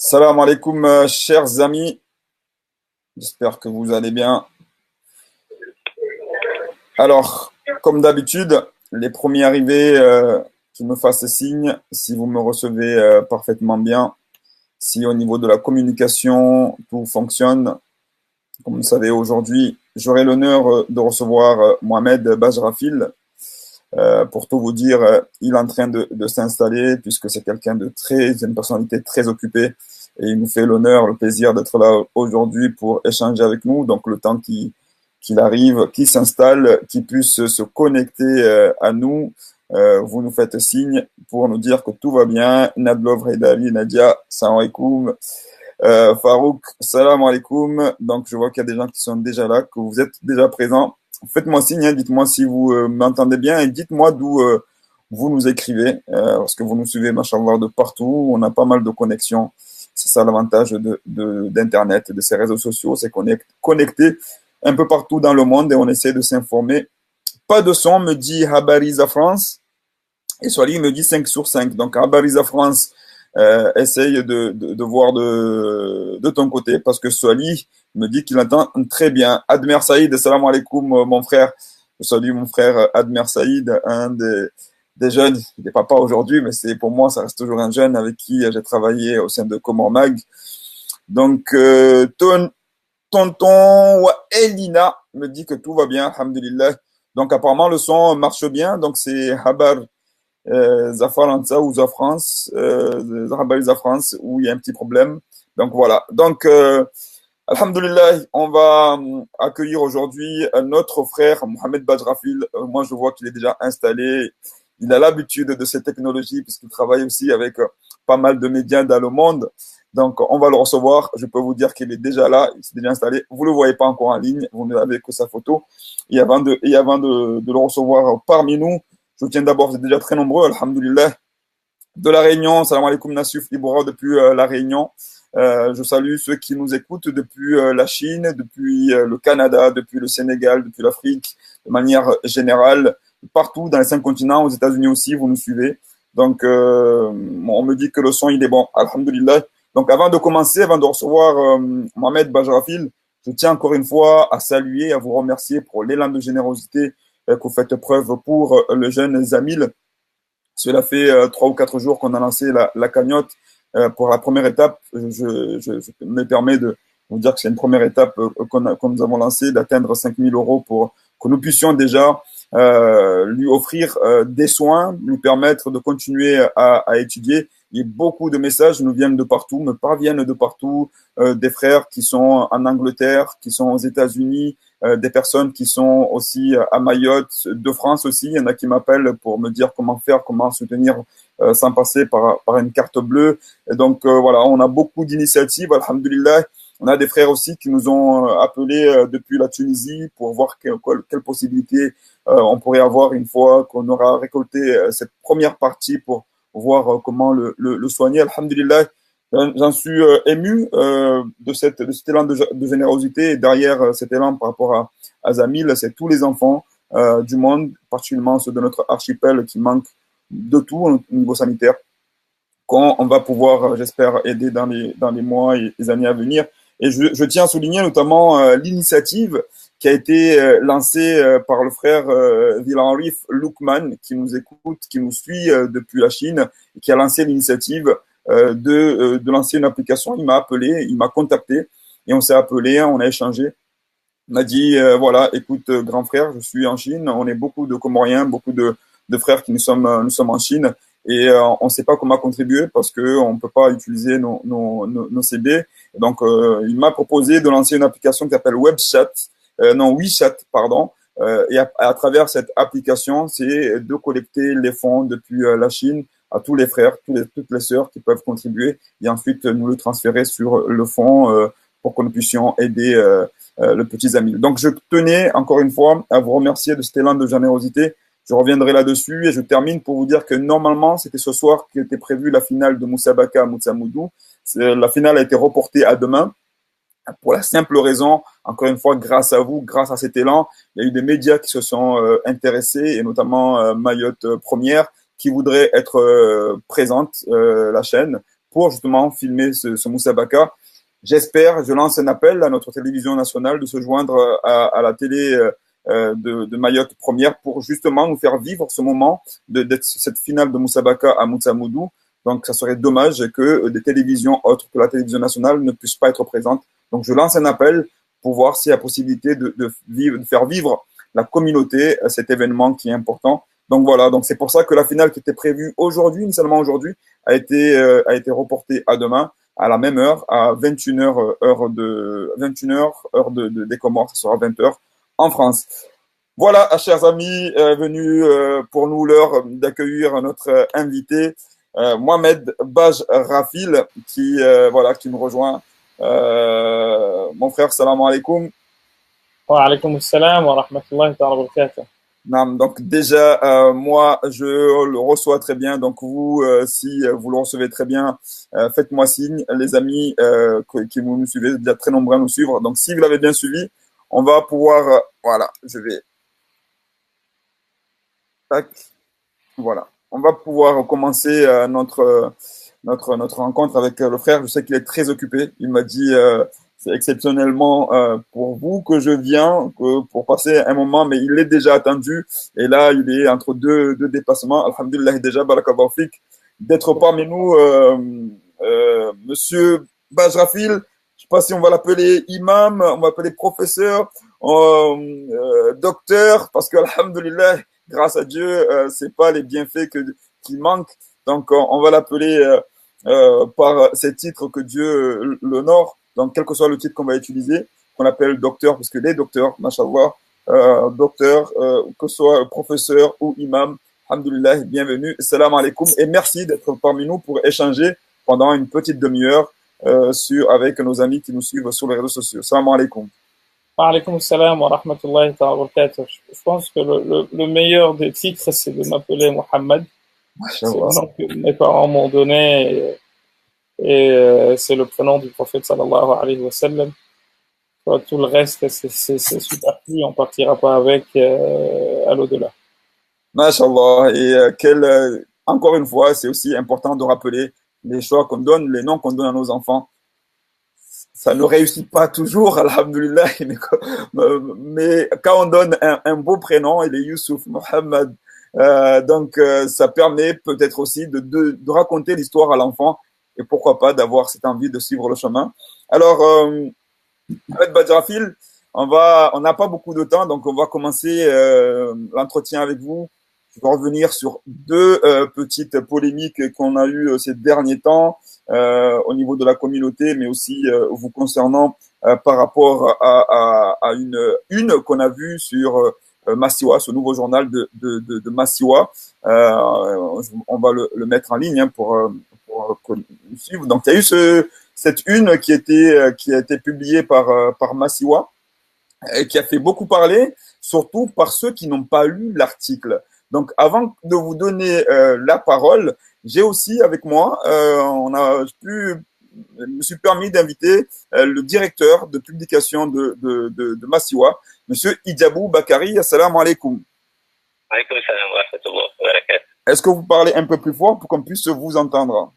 Salam alaikum, chers amis. J'espère que vous allez bien. Alors, comme d'habitude, les premiers arrivés qui me fassent signe si vous me recevez parfaitement bien, si au niveau de la communication tout fonctionne. Comme vous le savez, aujourd'hui, j'aurai l'honneur de recevoir Mohamed Bajrafil. Pour tout vous dire, il est en train de s'installer puisque c'est quelqu'un de une personnalité très occupée et il nous fait l'honneur, le plaisir d'être là aujourd'hui pour échanger avec nous. Donc le temps qu'il arrive, qu'il s'installe, qu'il puisse se connecter à nous, vous nous faites signe pour nous dire que tout va bien. Nadlov, Redali, Nadia, salam alaikum. Farouk, salam alaikum. Donc je vois qu'il y a des gens qui sont déjà là, que vous êtes déjà présents. Faites-moi signe, hein, dites-moi si vous m'entendez bien et dites-moi d'où vous nous écrivez, parce que vous nous suivez, machallah, de partout. On a pas mal de connexions. C'est ça l'avantage d'Internet, de ces réseaux sociaux, c'est qu'on est connecté un peu partout dans le monde et on essaie de s'informer. Pas de son, me dit Habariza France. Et Swali me dit 5 sur 5. Donc Habariza France, essaye de voir de ton côté, parce que Swali me dit qu'il entend très bien. Admer Saïd, salam alaikum, mon frère. Je salue mon frère Admer Saïd, un des jeunes. Il n'est pas aujourd'hui, mais c'est pour moi, ça reste toujours un jeune avec qui j'ai travaillé au sein de Comor Mag. Donc, tonton Elina me dit que tout va bien, alhamdulillah. Donc, apparemment, le son marche bien. Donc, c'est Habar Zafaransa ou Zafrance, Zahabal Zafrance, où il y a un petit problème. Donc, voilà. Donc, alhamdulillah, on va accueillir aujourd'hui notre frère Mohamed Bajrafil. Moi, je vois qu'il est déjà installé. Il a l'habitude de ces technologies puisqu'il travaille aussi avec pas mal de médias dans le monde. Donc, on va le recevoir. Je peux vous dire qu'il est déjà là. Il s'est déjà installé. Vous ne le voyez pas encore en ligne. Vous n'avez que sa photo. Et avant de le recevoir parmi nous, je tiens d'abord, vous êtes déjà très nombreux, alhamdulillah, de la Réunion. Salam alaikum Nassif Iboura depuis la Réunion. Je salue ceux qui nous écoutent depuis la Chine, depuis le Canada, depuis le Sénégal, depuis l'Afrique, de manière générale, partout dans les 5 continents, aux États-Unis aussi, vous nous suivez. Donc, on me dit que le son, il est bon, alhamdulillah. Donc, avant de commencer, avant de recevoir Mohamed Bajrafil, je tiens encore une fois à saluer, à vous remercier pour l'élan de générosité que vous faites preuve pour le jeune Zamil. Cela fait 3 ou 4 jours qu'on a lancé la cagnotte pour la première étape. Je me permets de vous dire que c'est une première étape que nous avons lancée, d'atteindre 5 000 euros pour que nous puissions déjà lui offrir des soins, lui permettre de continuer à étudier. Et beaucoup de messages nous viennent de partout, me parviennent de partout, des frères qui sont en Angleterre, qui sont aux États-Unis, des personnes qui sont aussi à Mayotte, de France aussi. Il y en a qui m'appellent pour me dire comment faire, comment soutenir sans passer par une carte bleue. Et donc voilà, on a beaucoup d'initiatives, alhamdulillah. On a des frères aussi qui nous ont appelés depuis la Tunisie pour voir quelle possibilité on pourrait avoir une fois qu'on aura récolté cette première partie pour voir comment le soigner. Alhamdulillah, j'en suis ému de cet élan de générosité. Et derrière cet élan par rapport à Zamil, c'est tous les enfants du monde, particulièrement ceux de notre archipel qui manquent de tout au niveau sanitaire, qu'on va pouvoir, j'espère, aider dans les mois et les années à venir. Et je tiens à souligner notamment l'initiative qui a été lancée par le frère Vilanrif Lukman, qui nous écoute, qui nous suit depuis la Chine, et qui a lancé l'initiative de lancer une application. Il m'a appelé, il m'a contacté, et on s'est appelé, on a échangé. Il m'a dit, voilà, écoute, grand frère, je suis en Chine, on est beaucoup de Comoriens, beaucoup de frères qui nous sommes en Chine, et on ne sait pas comment contribuer parce qu'on ne peut pas utiliser nos CB. Donc, il m'a proposé de lancer une application qui s'appelle WeChat, pardon. Et à travers cette application, c'est de collecter les fonds depuis la Chine à tous les frères, toutes les sœurs qui peuvent contribuer, et ensuite nous le transférer sur le fonds pour que nous puissions aider le petit Zamil. Donc, je tenais encore une fois à vous remercier de cet élan de générosité. Je reviendrai là-dessus et je termine pour vous dire que normalement, c'était ce soir qu'était prévue la finale de Moussabaka Moutsamoudou. La finale a été reportée à demain pour la simple raison, encore une fois, grâce à vous, grâce à cet élan, il y a eu des médias qui se sont intéressés, et notamment Mayotte Première, qui voudrait être présente, la chaîne, pour justement filmer ce Moussabaka. J'espère, je lance un appel à notre télévision nationale de se joindre à la télé de Mayotte première pour justement nous faire vivre ce moment de cette finale de Moussabaka à Moutsamoudou. Donc, ça serait dommage que des télévisions autres que la télévision nationale ne puissent pas être présentes. Donc, je lance un appel pour voir s'il y a possibilité de faire vivre la communauté cet événement qui est important. Donc voilà, donc c'est pour ça que la finale qui était prévue aujourd'hui, initialement aujourd'hui, a été reportée à demain à la même heure, à 21h heure des Comores, ce sera 20h en France. Voilà, chers amis, venus pour nous l'heure d'accueillir notre invité, Mohamed Baj Rafil, qui me rejoint. Mon frère, salam alaikum. Wa alaykoum salam wa rahmatullahi wa barakatuh. Donc déjà, moi, je le reçois très bien. Donc vous, si vous le recevez très bien, faites-moi signe. Les amis qui vous nous suivez, déjà très nombreux à nous suivre. Donc si vous l'avez bien suivi, on va pouvoir, voilà, je vais, tac, voilà, on va pouvoir commencer notre rencontre avec le frère. Je sais qu'il est très occupé. Il m'a dit, c'est exceptionnellement pour vous que je viens, pour passer un moment, mais il est déjà attendu. Et là, il est entre deux déplacements. Alhamdulillah, déjà, barakallahu fik, d'être parmi nous, monsieur Bajrafil. Je sais pas si on va l'appeler imam, on va l'appeler professeur, docteur, parce que, alhamdulillah, grâce à Dieu, c'est pas les bienfaits qui manquent. Donc, on va l'appeler par ces titres que Dieu l'honore. Donc, quel que soit le titre qu'on va utiliser, qu'on appelle docteur, parce que les docteurs, machallah, docteur, que ce soit professeur ou imam, alhamdulillah, bienvenue, salam alaikum, et merci d'être parmi nous pour échanger pendant une petite demi-heure avec nos amis qui nous suivent sur les réseaux sociaux. Salam alaikum. Wa alaykoum salam wa rahmatullahi wa barakatuh. Je pense que le meilleur des titres, c'est de m'appeler Mohammed. C'est le nom que mes parents m'ont donné et c'est le prénom du prophète sallallahu alayhi wa sallam. Tout le reste, c'est superflu, on partira pas avec à l'au-delà. Masha'Allah. Et encore une fois, c'est aussi important de rappeler les choix qu'on donne, les noms qu'on donne à nos enfants. Ça ne réussit pas toujours, alhamdulillah, mais quand on donne un beau prénom, il est Youssouf, Mohammed, donc ça permet peut-être aussi de raconter l'histoire à l'enfant et pourquoi pas d'avoir cette envie de suivre le chemin. Alors, avec Bajrafil, on n'a pas beaucoup de temps, donc on va commencer l'entretien avec vous. Je vais revenir sur deux petites polémiques qu'on a eues ces derniers temps au niveau de la communauté, mais aussi vous concernant par rapport à une qu'on a vue sur Massiwa, ce nouveau journal de Massiwa. On va le mettre en ligne pour suivre. Donc, il y a eu cette une qui a été publiée par Massiwa et qui a fait beaucoup parler, surtout par ceux qui n'ont pas lu l'article. Donc, avant de vous donner la parole, j'ai aussi avec moi, je me suis permis d'inviter le directeur de publication de Massiwa, Monsieur Idjabou Bakari. Assalamu alaikum. Alaykoum salam wa rahmatullahi wa barakatuh. Est-ce que vous parlez un peu plus fort pour qu'on puisse vous entendre?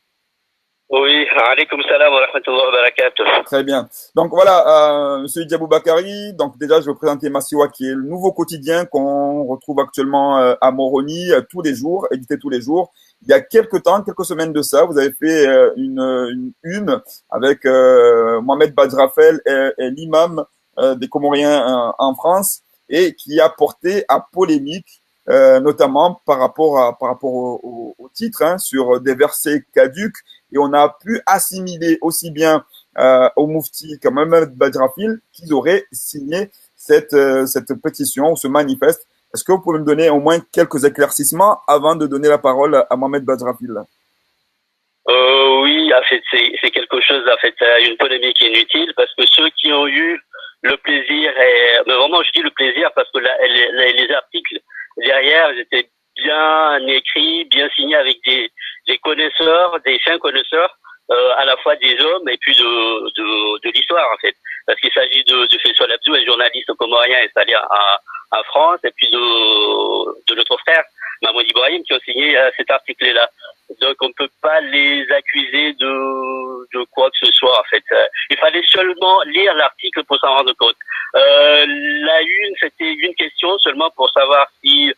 Oui, alaykoum salam wa rahmatullahi wa barakatuh. Très bien. Donc voilà, Monsieur Idjabou Bakari. Donc déjà, je vais vous présenter Massiwa, qui est le nouveau quotidien qu'on retrouve actuellement à Moroni tous les jours, édité tous les jours. Il y a quelques semaines de ça, vous avez fait une avec Mohamed Bajrafel et l'imam des Comoriens en France, et qui a porté à polémique, notamment par rapport au titre, sur des versets caducs. Et on a pu assimiler aussi bien au Moufti qu'à Mohamed Bajrafil qu'ils auraient signé cette pétition ou ce manifeste. Est-ce que vous pouvez me donner au moins quelques éclaircissements avant de donner la parole à Mohamed Bajrafil? Oui, en fait, c'est quelque chose, en fait, une polémique inutile, parce que ceux qui ont eu le plaisir, mais vraiment je dis le plaisir parce que les articles derrière, ils étaient bien écrits, bien signés avec des connaisseurs, des fins connaisseurs, à la fois des hommes et puis de l'histoire, en fait. Parce qu'il s'agit de Faisal Abdou, un journaliste comorien installé en France, et puis de notre frère, Mahmoud Ibrahim, qui ont signé cet article-là. Donc on ne peut pas les accuser de quoi que ce soit en fait. Il fallait seulement lire l'article pour s'en rendre compte. La une, c'était une question seulement pour savoir si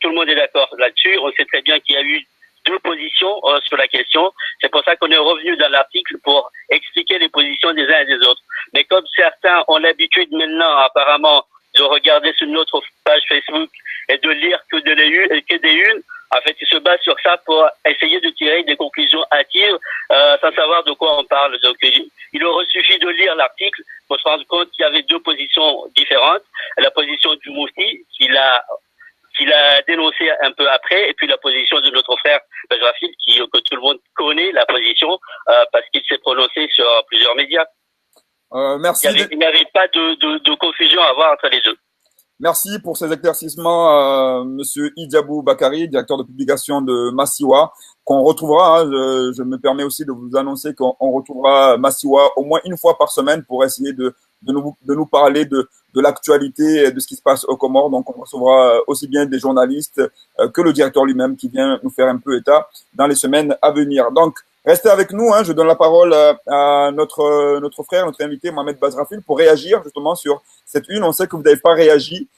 tout le monde est d'accord là-dessus. On sait très bien qu'il y a eu deux positions sur la question. C'est pour ça qu'on est revenu dans l'article pour expliquer les positions des uns et des autres. Mais comme certains ont l'habitude maintenant apparemment de regarder sur notre page Facebook et de lire que des unes, en fait, ils se basent sur ça pour essayer de tirer des conclusions hâtives sans savoir de quoi on parle. Donc, il aurait suffi de lire l'article pour se rendre compte qu'il y avait deux positions différentes. La position du Moufti, qu'il a dénoncé un peu après, et puis la position de notre frère Bajrafil, que tout le monde connaît la position parce qu'il s'est prononcé sur plusieurs médias. Merci. Il n'y avait pas de confusion à avoir entre les deux. Merci pour ces éclaircissements, Monsieur Idjabou Bakari, directeur de publication de Massiwa, qu'on retrouvera. Je me permets aussi de vous annoncer qu'on retrouvera Massiwa au moins une fois par semaine pour essayer de nous parler de l'actualité et de ce qui se passe aux Comores. Donc, on recevra aussi bien des journalistes que le directeur lui-même qui vient nous faire un peu état dans les semaines à venir. Donc, restez avec nous. Je donne la parole à notre frère, notre invité, Mohamed Bajrafil, pour réagir justement sur cette une. On sait que vous n'avez pas réagi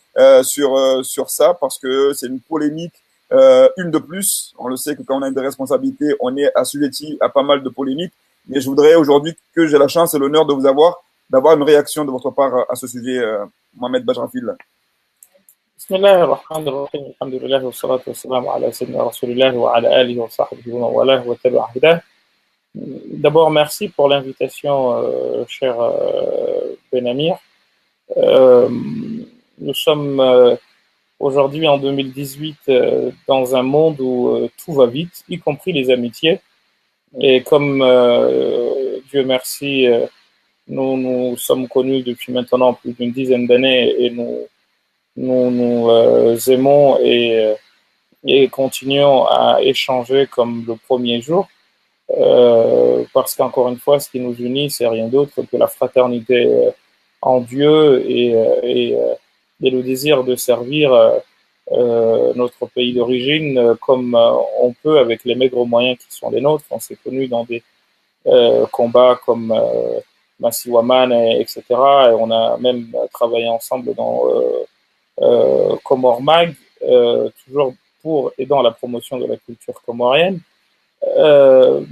sur ça parce que c'est une polémique, une de plus. On le sait que quand on a des responsabilités, on est assujetti à pas mal de polémiques. Mais je voudrais aujourd'hui que j'ai la chance et l'honneur de vous d'avoir une réaction de votre part à ce sujet, Mohamed Bajrafil. بسم الله الرحمن الرحيم الحمد لله والصلاة والسلام على سيدنا رسول الله وعلى آله وصحبه ومن والاه وتبع هداه. D'abord, merci pour l'invitation, cher Benamir. Nous sommes aujourd'hui en 2018 dans un monde où tout va vite, y compris les amitiés. Et comme Dieu merci, nous sommes connus depuis maintenant plus d'une dizaine d'années et nous aimons et continuons à échanger comme le premier jour. Parce qu'encore une fois, ce qui nous unit, c'est rien d'autre que la fraternité en Dieu et le désir de servir notre pays d'origine comme on peut avec les maigres moyens qui sont les nôtres. On s'est connus dans des combats comme Massiwaman, etc. Et on a même travaillé ensemble dans Comore Mag, toujours pour et dans la promotion de la culture comorienne.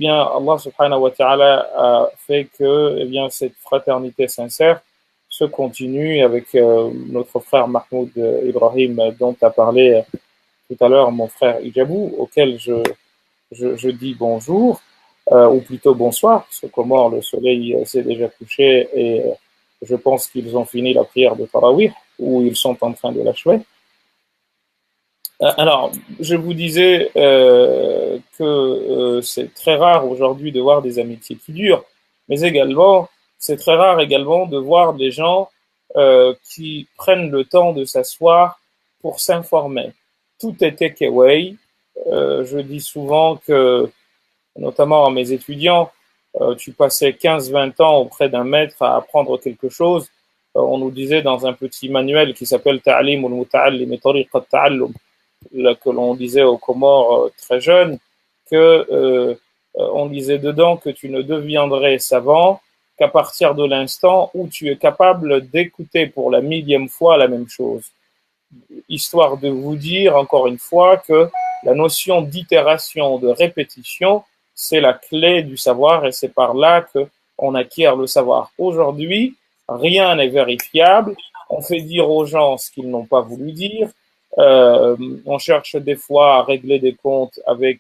Bien, Allah subhanahu wa ta'ala a fait que cette fraternité sincère se continue avec notre frère Mahmoud Ibrahim, dont a parlé tout à l'heure mon frère Idjabou, auquel je dis bonjour, ou plutôt bonsoir, parce que Comore, le soleil s'est déjà couché et je pense qu'ils ont fini la prière de Tarawih, ou ils sont en train de l'achever. Alors, je vous disais que c'est très rare aujourd'hui de voir des amitiés qui durent, mais également, c'est très rare également de voir des gens qui prennent le temps de s'asseoir pour s'informer. Tout est takeaway. Je dis souvent que, notamment à mes étudiants, tu passais 15-20 ans auprès d'un maître à apprendre quelque chose. On nous disait dans un petit manuel qui s'appelle Ta'lim al-Muta'allim et Tariqa al-Ta'allum, que l'on disait aux Comores très jeunes, que on disait dedans que tu ne deviendrais savant qu'à partir de l'instant où tu es capable d'écouter pour la millième fois la même chose. Histoire de vous dire encore une fois que la notion d'itération, de répétition, c'est la clé du savoir et c'est par là qu'on acquiert le savoir. Aujourd'hui, rien n'est vérifiable. On fait dire aux gens ce qu'ils n'ont pas voulu dire. On cherche des fois à régler des comptes avec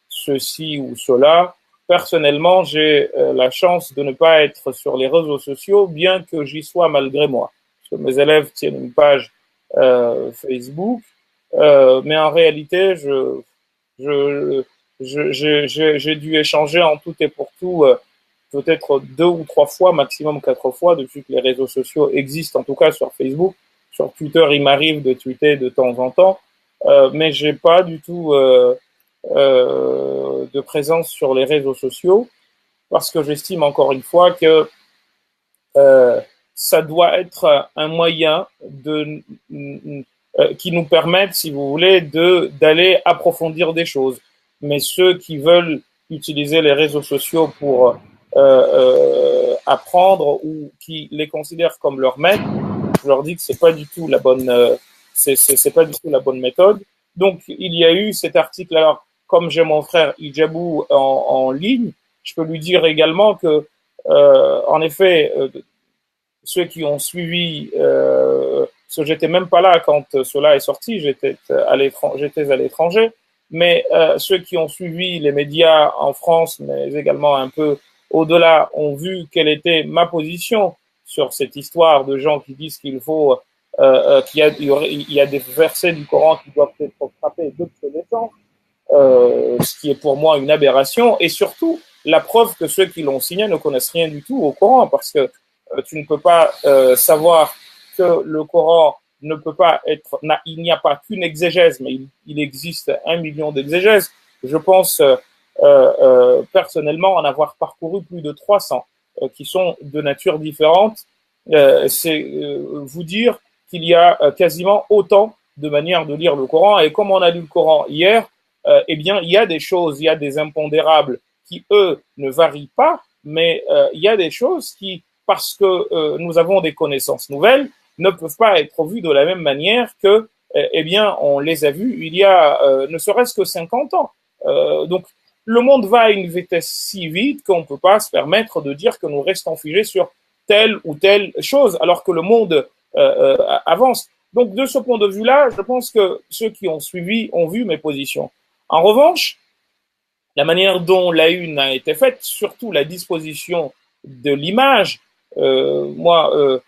ceci ou cela. Personnellement, j'ai la chance de ne pas être sur les réseaux sociaux, bien que j'y sois malgré moi. Parce que mes élèves tiennent une page Facebook, mais en réalité, j'ai dû échanger en tout et pour tout peut-être 2 ou 3 fois, maximum 4 fois, depuis que les réseaux sociaux existent, en tout cas sur Facebook. Sur Twitter, il m'arrive de tweeter de temps en temps, mais j'ai pas du tout de présence sur les réseaux sociaux parce que j'estime encore une fois que ça doit être un moyen qui nous permette, si vous voulez, d'aller approfondir des choses. Mais ceux qui veulent utiliser les réseaux sociaux pour apprendre ou qui les considèrent comme leur maître, je leur dis que c'est pas du tout la bonne, c'est pas du tout la bonne méthode. Donc il y a eu cet article. Alors comme j'ai mon frère Ijabou en ligne, je peux lui dire également que en effet, ceux qui ont suivi, parce que j'étais même pas là quand cela est sorti, j'étais à l'étranger, mais ceux qui ont suivi les médias en France, mais également un peu au-delà, ont vu quelle était ma position sur cette histoire de gens qui disent qu'il faut, il y a des versets du Coran qui doivent être frappés d'obsolescence, ce qui est pour moi une aberration, et surtout la preuve que ceux qui l'ont signé ne connaissent rien du tout au Coran, parce que tu ne peux pas savoir que le Coran ne peut pas être, il n'y a pas qu'une exégèse, mais il existe 1 million d'exégèses. Je pense personnellement en avoir parcouru plus de 300 qui sont de nature différente. C'est vous dire qu'il y a quasiment autant de manières de lire le Coran, et comme on a lu le Coran hier, eh bien il y a des choses, il y a des impondérables qui eux ne varient pas, mais il y a des choses qui, parce que nous avons des connaissances nouvelles, ne peuvent pas être vues de la même manière que, eh bien, on les a vues il y a ne serait-ce que 50 ans. Donc, le monde va à une vitesse si vite qu'on ne peut pas se permettre de dire que nous restons figés sur telle ou telle chose, alors que le monde avance. Donc, de ce point de vue-là, je pense que ceux qui ont suivi ont vu mes positions. En revanche, la manière dont la une a été faite, surtout la disposition de l'image, le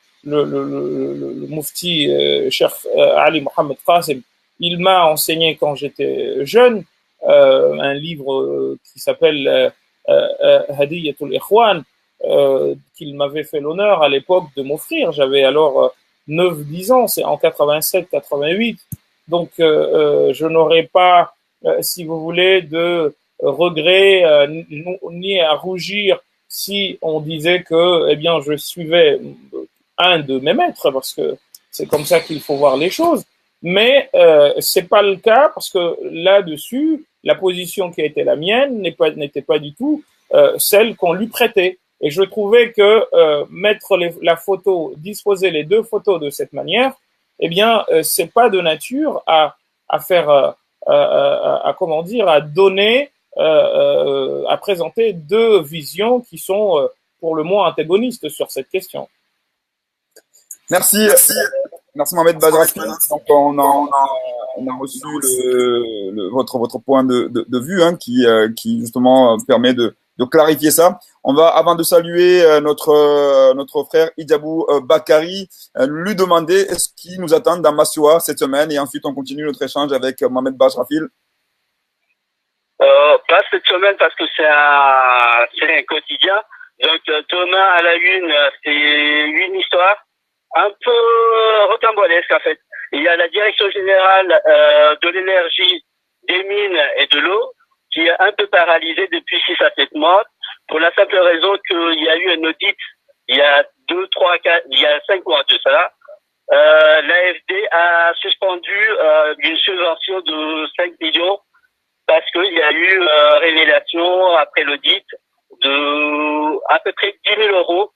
Mufti Cheikh Ali Mohamed Qasim, il m'a enseigné quand j'étais jeune un livre qui s'appelle Hadiyatul Ikhwan, qu'il m'avait fait l'honneur à l'époque de m'offrir. J'avais alors 9-10 ans, c'est en 87-88. Donc je n'aurais pas, si vous voulez, de regret ni à rougir si on disait que, eh bien, je suivais un de mes maîtres, parce que c'est comme ça qu'il faut voir les choses. Mais c'est pas le cas, parce que là-dessus, la position qui a été la mienne n'était pas du tout celle qu'on lui prêtait. Et je trouvais que mettre la photo, disposer les deux photos de cette manière, eh bien, c'est pas de nature à faire, à comment dire, à donner, à présenter deux visions qui sont pour le moins antagonistes sur cette question. Merci, merci Mohamed Bajrafi. Donc on a reçu votre point de vue qui justement permet de clarifier ça. On va, avant de saluer notre frère Ijabou Bakari, lui demander est-ce qu'il nous attend dans Massoua cette semaine, et ensuite on continue notre échange avec Mohamed Bajrafi. Pas cette semaine parce que c'est un quotidien. Donc demain à la une, c'est une histoire un peu rocambolesque en fait. Il y a la direction générale de l'énergie, des mines et de l'eau qui est un peu paralysée depuis 6 à 7 mois pour la simple raison qu'il y a eu un audit il y a 5 mois de ça. L'AFD a suspendu une subvention de 5 millions parce qu'il y a eu révélation après l'audit de à peu près 10 000 euros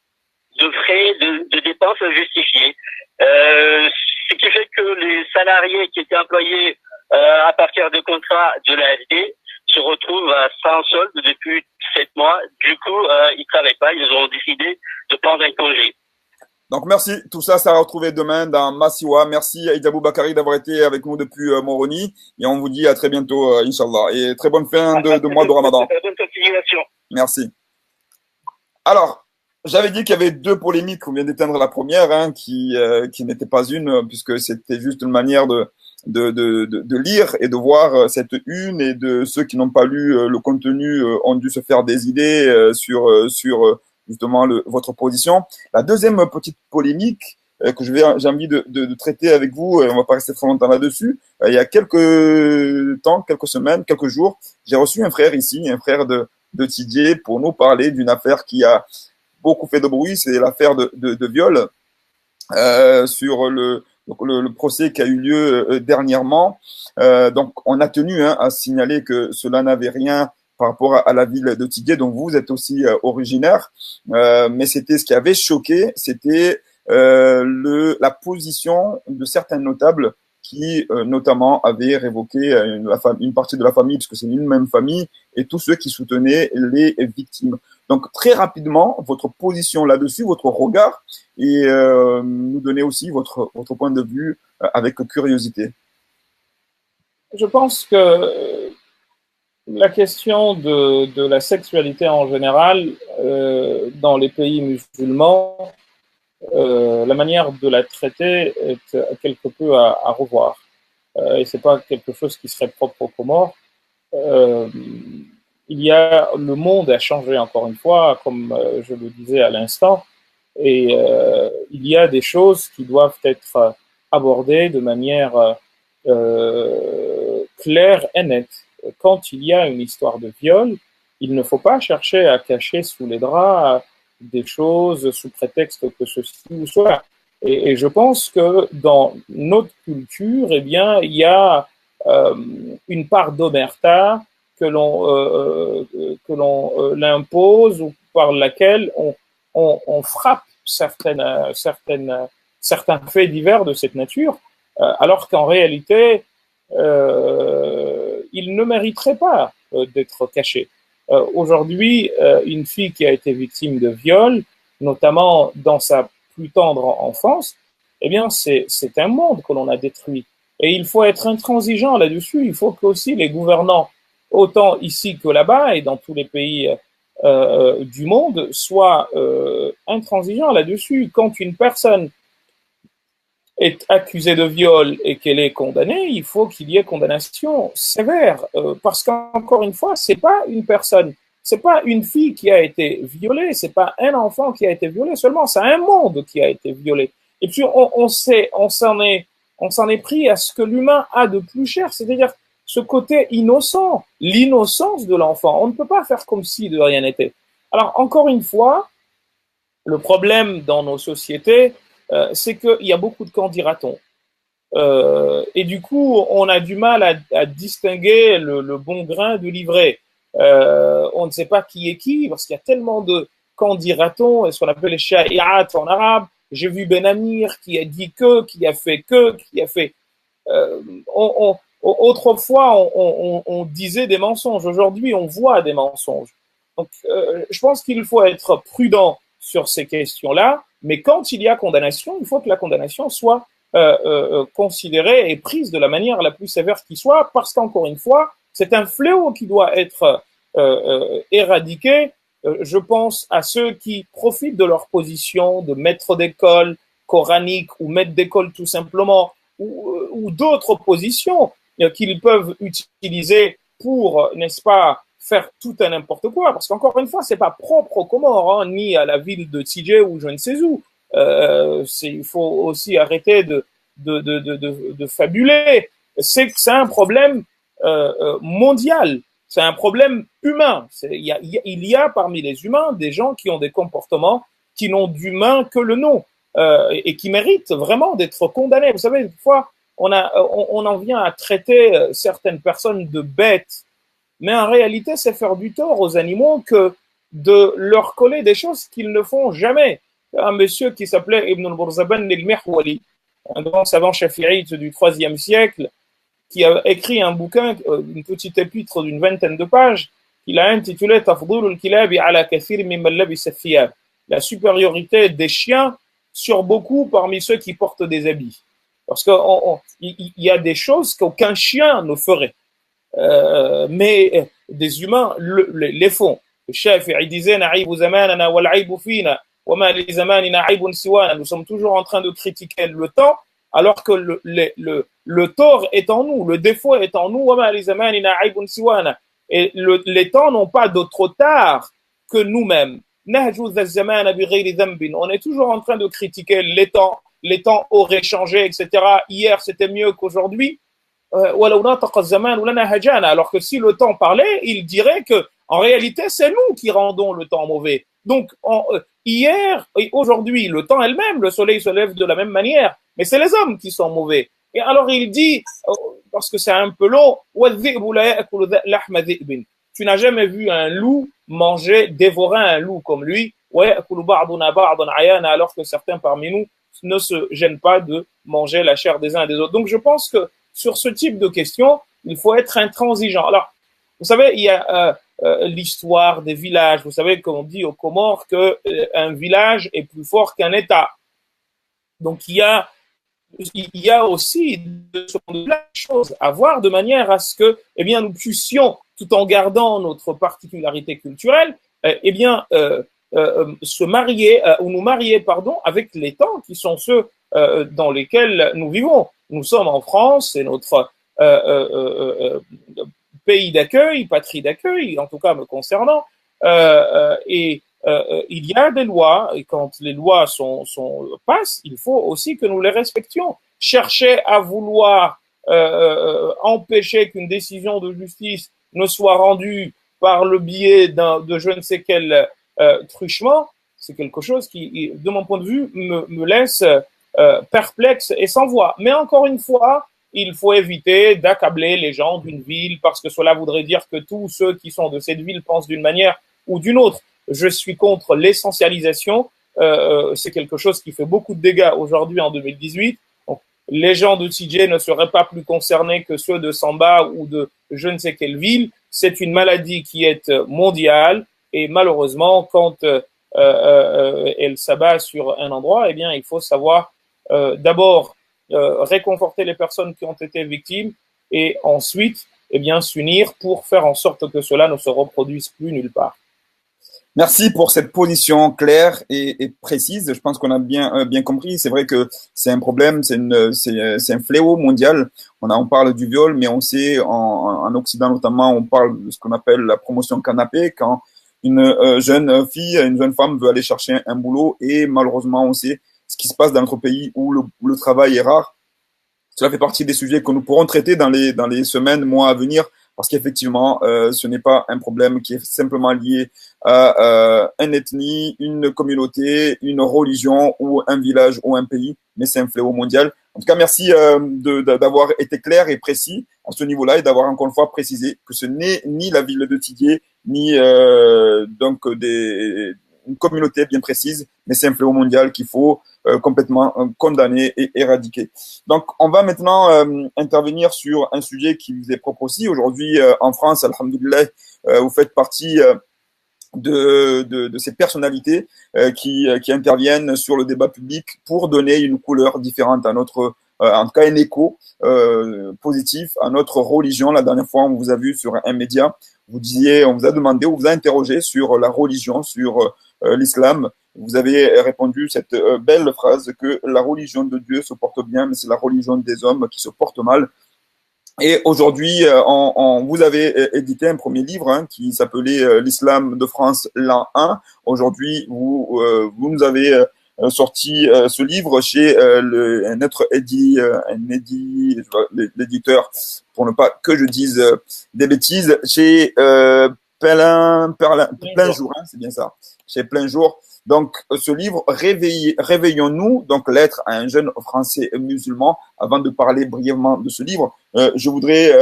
de frais de dépenses injustifiées. Ce qui fait que les salariés qui étaient employés à partir de contrats de l'AFD se retrouvent sans solde depuis 7 mois. Du coup, ils travaillent pas, ils ont décidé de prendre un congé. Donc merci, tout ça sera retrouvé demain dans Massiwa. Merci à Ijabou Bakari d'avoir été avec nous depuis Moroni, et on vous dit à très bientôt, Inch'Allah, et très bonne fin de mois de Ramadan. Très bonne continuation. Merci. Alors, j'avais dit qu'il y avait deux polémiques, on vient d'éteindre la première, qui n'était pas une, puisque c'était juste une manière de lire et de voir cette une, et de ceux qui n'ont pas lu le contenu ont dû se faire des idées sur justement votre position. La deuxième petite polémique que j'ai envie de traiter avec vous, on va pas rester très longtemps là-dessus. Il y a quelques temps, quelques semaines, quelques jours, j'ai reçu un frère ici, un frère de Tidier, pour nous parler d'une affaire qui a beaucoup fait de bruit. C'est l'affaire de viol sur le procès qui a eu lieu dernièrement. Donc on a tenu à signaler que cela n'avait rien par rapport à la ville de Tigué, dont vous êtes aussi originaire. Mais c'était ce qui avait choqué, c'était la position de certains notables qui notamment avaient révoqué une partie de la famille, puisque c'est une même famille, et tous ceux qui soutenaient les victimes. Donc très rapidement, votre position là-dessus, votre regard, et nous donner aussi votre point de vue avec curiosité. Je pense que la question de la sexualité en général dans les pays musulmans, la manière de la traiter est quelque peu à revoir. Et c'est pas quelque chose qui serait propre aux Comores. Le monde a changé encore une fois, comme je le disais à l'instant, et il y a des choses qui doivent être abordées de manière claire et nette. Quand il y a une histoire de viol, il ne faut pas chercher à cacher sous les draps des choses sous prétexte que ceci ou cela. Et je pense que dans notre culture, eh bien, il y a une part d'omerta que l'on impose ou par laquelle on frappe certains faits divers de cette nature, alors qu'en réalité, ils ne mériteraient pas d'être cachés. Aujourd'hui, une fille qui a été victime de viol, notamment dans sa plus tendre enfance, eh bien, c'est un monde que l'on a détruit. Et il faut être intransigeant là-dessus. Il faut qu'aussi les gouvernants, autant ici que là-bas et dans tous les pays du monde, soient intransigeants là-dessus. Quand une personne est accusée de viol et qu'elle est condamnée, il faut qu'il y ait condamnation sévère, parce qu'encore une fois, c'est pas une personne, c'est pas une fille qui a été violée, c'est pas un enfant qui a été violé seulement, c'est un monde qui a été violé. Et puis on s'en est pris à ce que l'humain a de plus cher, c'est-à-dire ce côté innocent, l'innocence de l'enfant. On ne peut pas faire comme si de rien n'était. Alors encore une fois, le problème dans nos sociétés, c'est qu'il y a beaucoup de quand dira-t-on. Et du coup, on a du mal à distinguer le bon grain du livret. On ne sait pas qui est qui, parce qu'il y a tellement de quand dira-t-on, ce qu'on appelle les sha'i'at en arabe. J'ai vu Ben Amir qui a dit qui a fait qui a fait. Autrefois, on disait des mensonges. Aujourd'hui, on voit des mensonges. Donc, je pense qu'il faut être prudent sur ces questions-là, mais quand il y a condamnation, il faut que la condamnation soit considérée et prise de la manière la plus sévère qui soit, parce qu'encore une fois, c'est un fléau qui doit être éradiqué. Je pense à ceux qui profitent de leur position de maître d'école coranique ou maître d'école tout simplement, ou d'autres positions qu'ils peuvent utiliser pour, n'est-ce pas, faire tout et n'importe quoi, parce qu'encore une fois, c'est pas propre aux Comores, hein, ni à la ville de Tijet ou je ne sais où. Il faut aussi arrêter de fabuler. C'est un problème mondial, c'est un problème humain. Il y a parmi les humains des gens qui ont des comportements qui n'ont d'humain que le nom et qui méritent vraiment d'être condamnés. Vous savez, des fois, on en vient à traiter certaines personnes de bêtes, mais en réalité, c'est faire du tort aux animaux que de leur coller des choses qu'ils ne font jamais. Un monsieur qui s'appelait Ibn al-Burzaban al-Mihwali, un grand savant shafi'ite du IIIe siècle, qui a écrit un bouquin, une petite épître d'une 20aine de pages, qu'il a intitulé Tafdhul al-Kilabi ala kathir mimman labisa thiyab, la supériorité des chiens sur beaucoup parmi ceux qui portent des habits. Parce qu'il y a des choses qu'aucun chien ne ferait. Mais des humains les font. Le Shafi'i disait Na'ibu zamanana wal 'aybu fina wa ma li zamanina 'aybun siwana. Nous sommes toujours en train de critiquer le temps alors que le tort est en nous, le défaut est en nous. Wa ma li zamanina 'aybun siwana. Et les temps n'ont pas d'autre tard que nous-mêmes. Nahju zamana bi ghayri dhanbin. On est toujours en train de critiquer les temps auraient changé, etc. Hier c'était mieux qu'aujourd'hui. Alors que si le temps parlait, il dirait que en réalité, c'est nous qui rendons le temps mauvais. Donc, hier et aujourd'hui, le temps est le même, le soleil se lève de la même manière, mais c'est les hommes qui sont mauvais. Et alors, il dit, parce que c'est un peu long, tu n'as jamais vu un loup dévorer un loup comme lui, alors que certains parmi nous ne se gênent pas de manger la chair des uns et des autres. Donc je pense que sur ce type de questions, il faut être intransigeant. Alors, vous savez, il y a l'histoire des villages. Vous savez, comme on dit aux Comores, qu'un village est plus fort qu'un État. Donc il y a aussi de ce point de vue la chose à voir de manière à ce que, eh bien, nous puissions, tout en gardant notre particularité culturelle, se marier ou nous marier, pardon, avec les temps qui sont ceux dans lesquels nous vivons. Nous sommes en France, c'est notre pays d'accueil, patrie d'accueil, en tout cas me concernant, il y a des lois, et quand les lois passent, il faut aussi que nous les respections. Chercher à vouloir empêcher qu'une décision de justice ne soit rendue par le biais de je ne sais quel truchement, c'est quelque chose qui, de mon point de vue, me laisse perplexe et sans voix. Mais encore une fois, il faut éviter d'accabler les gens d'une ville parce que cela voudrait dire que tous ceux qui sont de cette ville pensent d'une manière ou d'une autre. Je suis contre l'essentialisation. C'est quelque chose qui fait beaucoup de dégâts aujourd'hui en 2018. Donc, les gens de TJ ne seraient pas plus concernés que ceux de Samba ou de je ne sais quelle ville. C'est une maladie qui est mondiale et malheureusement, quand elle s'abat sur un endroit, eh bien, il faut savoir d'abord réconforter les personnes qui ont été victimes et ensuite, eh bien, s'unir pour faire en sorte que cela ne se reproduise plus nulle part. Merci pour cette position claire et précise. Je pense qu'on a bien compris. C'est vrai que c'est un problème, c'est un fléau mondial. On parle du viol, mais on sait en Occident notamment, on parle de ce qu'on appelle la promotion canapé, quand une jeune fille, une jeune femme veut aller chercher un boulot et malheureusement on sait ce qui se passe dans notre pays où le travail est rare. Cela fait partie des sujets que nous pourrons traiter dans les semaines, mois à venir, parce qu'effectivement, ce n'est pas un problème qui est simplement lié à une ethnie, une communauté, une religion ou un village ou un pays, mais c'est un fléau mondial. En tout cas, merci d'avoir été clair et précis à ce niveau-là et d'avoir encore une fois précisé que ce n'est ni la ville de Tidié, ni donc une communauté bien précise, mais c'est un fléau mondial qu'il faut complètement condamner et éradiquer. Donc, on va maintenant intervenir sur un sujet qui vous est propre aussi. Aujourd'hui, en France, alhamdoulilah, vous faites partie de ces personnalités qui interviennent sur le débat public pour donner une couleur différente à notre, en tout cas un écho positif à notre religion. La dernière fois, on vous a vu sur un média, on vous a demandé, on vous a interrogé sur la religion, sur l'islam. Vous avez répondu cette belle phrase que la religion de Dieu se porte bien, mais c'est la religion des hommes qui se porte mal. Et aujourd'hui, vous avez édité un premier livre qui s'appelait L'Islam de France, l'an 1. Aujourd'hui, vous nous avez sorti ce livre chez l'éditeur, pour ne pas que je dise des bêtises, chez Plein Jour, c'est bien ça, chez Plein Jour. Donc, ce livre, Réveillons-nous, donc lettre à un jeune Français musulman. Avant de parler brièvement de ce livre, je voudrais,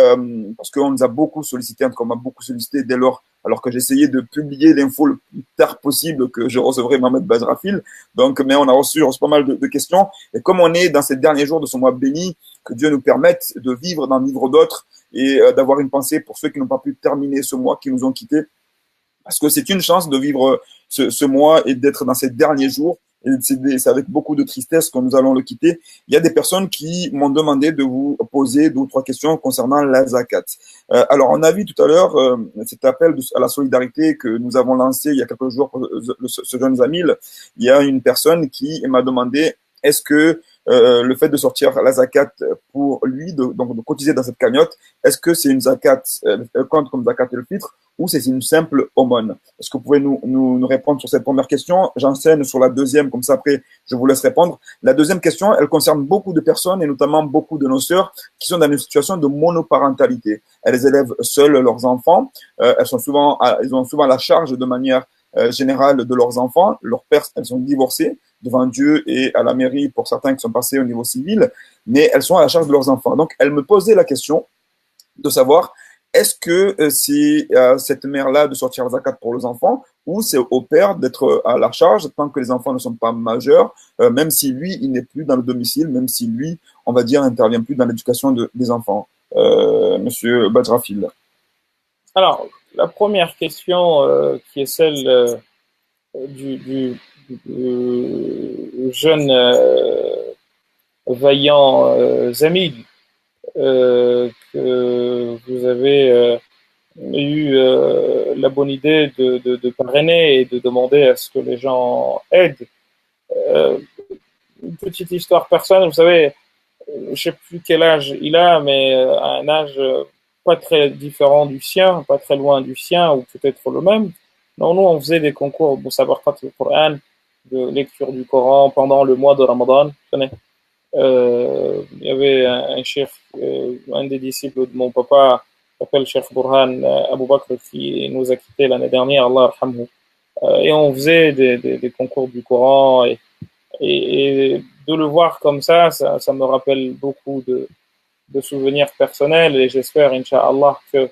parce qu'on nous a beaucoup sollicité, en tout cas, on m'a beaucoup sollicité dès lors, alors que j'essayais de publier l'info le plus tard possible que je recevrais Mohamed Bajrafil. Donc, mais on a reçu pas mal de questions. Et comme on est dans ces derniers jours de ce mois béni, que Dieu nous permette de vivre, d'en vivre d'autres et d'avoir une pensée pour ceux qui n'ont pas pu terminer ce mois, qui nous ont quittés. Parce que c'est une chance de vivre ce mois et d'être dans ces derniers jours. Et c'est avec beaucoup de tristesse que nous allons le quitter. Il y a des personnes qui m'ont demandé de vous poser 2 ou 3 questions concernant la zakat. Alors, on a vu tout à l'heure cet appel à la solidarité que nous avons lancé il y a quelques jours pour ce jeune Zamil. Il y a une personne qui m'a demandé est-ce que le fait de sortir la zakat pour lui, donc de cotiser dans cette cagnotte, est-ce que c'est une zakat compte comme zakat el-fitr ou c'est une simple aumône? Est-ce que vous pouvez nous répondre sur cette première question? J'enseigne sur la deuxième, comme ça après je vous laisse répondre. La deuxième question, elle concerne beaucoup de personnes et notamment beaucoup de nos sœurs qui sont dans une situation de monoparentalité. Elles élèvent seules leurs enfants, elles ont souvent la charge de manière générale de leurs enfants. Leurs pères, elles sont divorcées devant Dieu et à la mairie pour certains qui sont passés au niveau civil, mais elles sont à la charge de leurs enfants. Donc, elles me posaient la question de savoir est-ce que c'est à cette mère-là de sortir la zakat pour les enfants ou c'est au père d'être à la charge tant que les enfants ne sont pas majeurs, même si lui, il n'est plus dans le domicile, même si lui, on va dire, n'intervient plus dans l'éducation des enfants. Monsieur Bajrafil. Alors, la première question qui est celle du jeune vaillant Zamil que vous avez eu la bonne idée de parrainer et de demander à ce que les gens aident. Une petite histoire personnelle, vous savez, je sais plus quel âge il a, mais à un âge pas très différent du sien, pas très loin du sien, ou peut-être le même. Non, nous, on faisait des concours de Sabarqat al-Qur'an, de lecture du Coran pendant le mois de Ramadan. Vous connaissez. Il y avait un chef, un des disciples de mon papa, s'appelle Cheikh Burhan Abu Bakr, qui nous a quittés l'année dernière, Allah arhamhu. Et on faisait des concours du Coran, et de le voir comme ça me rappelle beaucoup de souvenirs personnels, et j'espère, Inch'Allah, que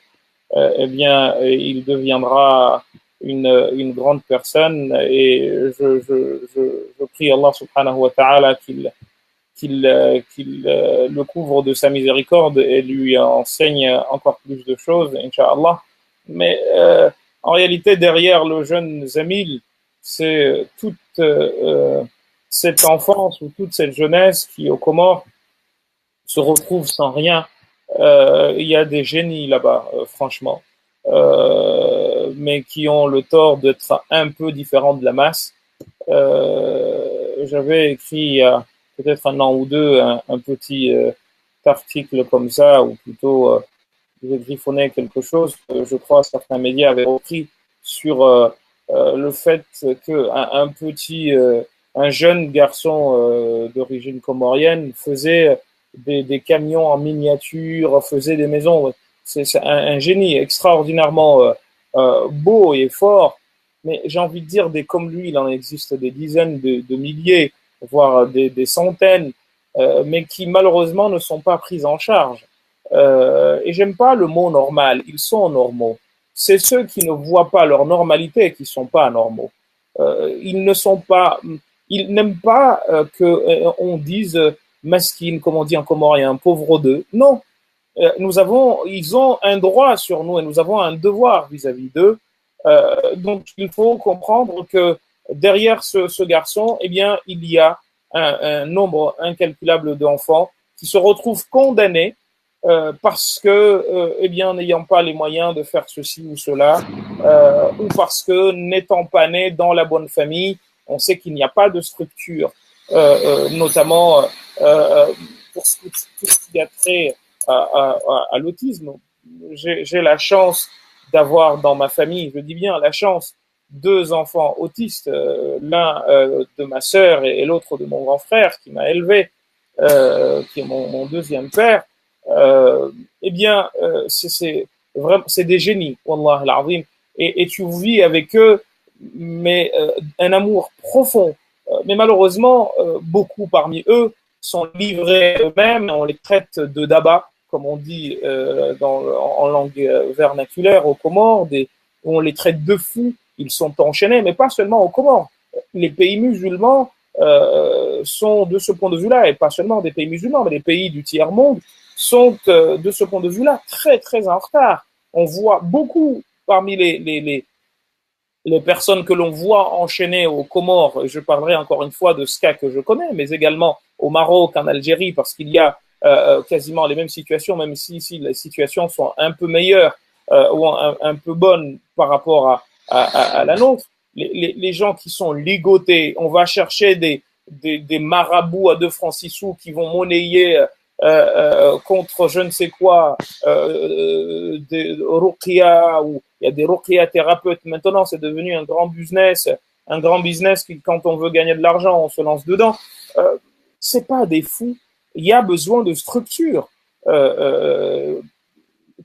eh bien, il deviendra une grande personne, et je prie Allah subhanahu wa ta'ala qu'il le couvre de sa miséricorde et lui enseigne encore plus de choses, Inch'Allah. Mais en réalité, derrière le jeune Zamil, c'est toute cette enfance ou toute cette jeunesse qui, aux Comores, se retrouve sans rien. Il y a des génies là-bas, franchement, mais qui ont le tort d'être un peu différents de la masse. J'avais écrit il y a peut-être un an ou deux un petit article comme ça, ou plutôt j'ai griffonné quelque chose que je crois certains médias avaient repris sur le fait que un jeune garçon d'origine comorienne faisait des camions en miniature, faisait des maisons. C'est un génie extraordinairement beau et fort. Mais j'ai envie de dire, comme lui, il en existe des dizaines de milliers, voire des centaines, mais qui malheureusement ne sont pas prises en charge. Et j'aime pas le mot normal, ils sont normaux. C'est ceux qui ne voient pas leur normalité qui sont pas normaux. Ils n'aiment pas qu'on dise masquine, comme on dit en comorien, pauvre d'eux. Non, ils ont un droit sur nous et nous avons un devoir vis-à-vis d'eux. Donc il faut comprendre que derrière ce garçon, eh bien, il y a un nombre incalculable d'enfants qui se retrouvent condamnés parce que, eh bien, n'ayant pas les moyens de faire ceci ou cela, ou parce que n'étant pas nés dans la bonne famille, on sait qu'il n'y a pas de structure, notamment pour tout ce qui a trait à l'autisme. J'ai la chance d'avoir dans ma famille, je dis bien la chance, 2 enfants autistes, l'un de ma sœur et l'autre de mon grand frère qui m'a élevé, qui est mon deuxième père. Eh bien, c'est des génies, wallah al-azim, et tu vis avec eux, mais un amour profond. Mais malheureusement, beaucoup parmi eux sont livrés eux-mêmes, on les traite de daba, comme on dit en langue vernaculaire aux Comores, on les traite de fous, ils sont enchaînés, mais pas seulement aux Comores. Les pays musulmans sont de ce point de vue-là, et pas seulement des pays musulmans, mais les pays du tiers-monde, sont de ce point de vue-là très très en retard. On voit beaucoup parmi les personnes que l'on voit enchaînées aux Comores, je parlerai encore une fois de ce cas que je connais, mais également au Maroc, en Algérie, parce qu'il y a quasiment les mêmes situations, même si les situations sont un peu meilleures ou un peu bonnes par rapport à la nôtre. Les gens qui sont ligotés, on va chercher des marabouts à 2 francs 6 sous qui vont monnayer contre je ne sais quoi, des ruqya, ou il y a des ruqya thérapeutes. Maintenant, c'est devenu un grand business qui, quand on veut gagner de l'argent, on se lance dedans. C'est pas des fous. Il y a besoin de structures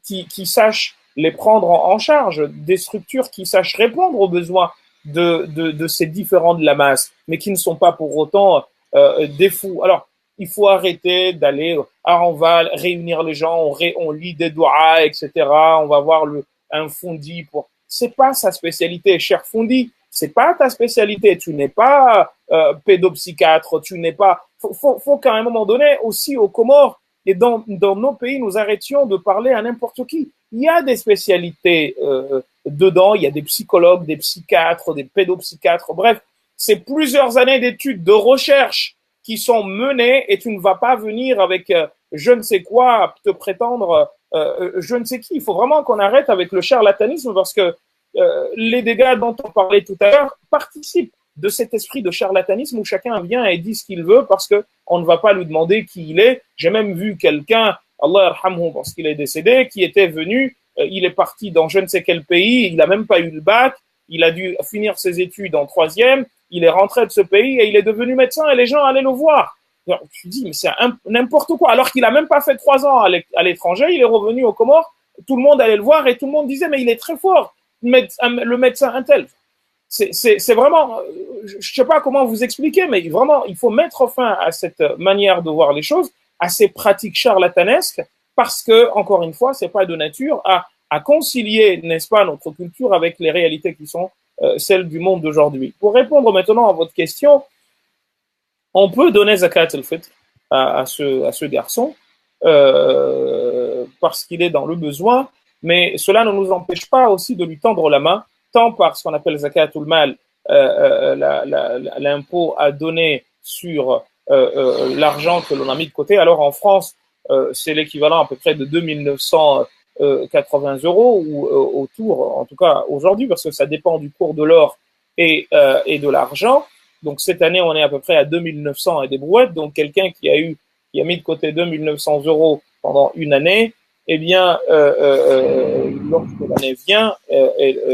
qui sachent les prendre en charge, des structures qui sachent répondre aux besoins de ces différents de la masse, mais qui ne sont pas pour autant des fous. Alors, il faut arrêter d'aller, on va réunir les gens, on lit des doigts, etc. On va voir un Fondi pour. C'est pas sa spécialité, cher Fondi. C'est pas ta spécialité. Tu n'es pas pédopsychiatre. Tu n'es pas. Faut qu'à un moment donné aussi aux Comores et dans nos pays, nous arrêtions de parler à n'importe qui. Il y a des spécialités dedans. Il y a des psychologues, des psychiatres, des pédopsychiatres. Bref, c'est plusieurs années d'études, de recherche qui sont menées et tu ne vas pas venir avec je ne sais quoi te prétendre je ne sais qui. Il faut vraiment qu'on arrête avec le charlatanisme parce que les dégâts dont on parlait tout à l'heure participent de cet esprit de charlatanisme où chacun vient et dit ce qu'il veut parce que on ne va pas lui demander qui il est. J'ai même vu quelqu'un, Allah yarhamhu parce qu'il est décédé, qui était venu, il est parti dans je ne sais quel pays, il a même pas eu le bac, il a dû finir ses études en troisième, il est rentré de ce pays et il est devenu médecin et les gens allaient le voir. Alors, tu dis, mais c'est n'importe quoi. Alors qu'il a même pas fait 3 ans à l'étranger, il est revenu aux Comores, tout le monde allait le voir et tout le monde disait, mais il est très fort, le médecin intel. C'est vraiment, je sais pas comment vous expliquer, mais vraiment, il faut mettre fin à cette manière de voir les choses, à ces pratiques charlatanesques, parce que, encore une fois, c'est pas de nature à concilier, n'est-ce pas, notre culture avec les réalités qui sont celles du monde d'aujourd'hui. Pour répondre maintenant à votre question, on peut donner zakat al-fitr à ce garçon parce qu'il est dans le besoin, mais cela ne nous empêche pas aussi de lui tendre la main, tant par ce qu'on appelle zakatul mal, l'impôt à donner sur l'argent que l'on a mis de côté. Alors en France, c'est l'équivalent à peu près de 2980 euros ou autour, en tout cas aujourd'hui, parce que ça dépend du cours de l'or et de l'argent. Donc cette année, on est à peu près à 2900 et des brouettes. Donc quelqu'un qui a mis de côté 2900 euros pendant une année, eh bien, lorsque l'année vient,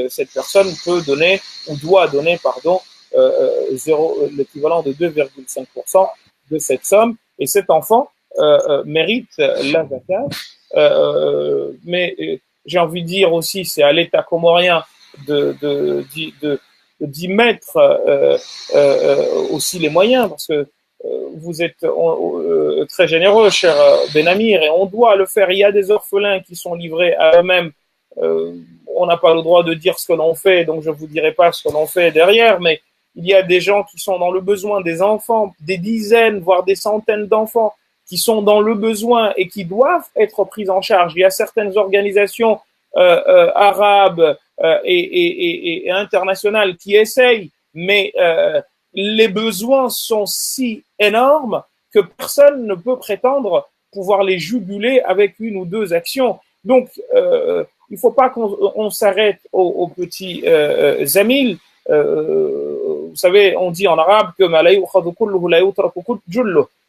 cette personne peut donner ou doit donner, pardon, l'équivalent de 2,5% de cette somme. Et cet enfant mérite la zakat. Mais j'ai envie de dire aussi, c'est à l'État comorien d'y mettre aussi les moyens, parce que vous êtes très généreux, cher Benamir, et on doit le faire. Il y a des orphelins qui sont livrés à eux-mêmes. On n'a pas le droit de dire ce que l'on fait, donc je ne vous dirai pas ce que l'on fait derrière, mais il y a des gens qui sont dans le besoin, des enfants, des dizaines, voire des centaines d'enfants qui sont dans le besoin et qui doivent être pris en charge. Il y a certaines organisations arabes et internationales qui essayent, mais les besoins sont si énormes que personne ne peut prétendre pouvoir les juguler avec une ou deux actions. Donc, il ne faut pas qu'on s'arrête aux petits zamil. Vous savez, on dit en arabe que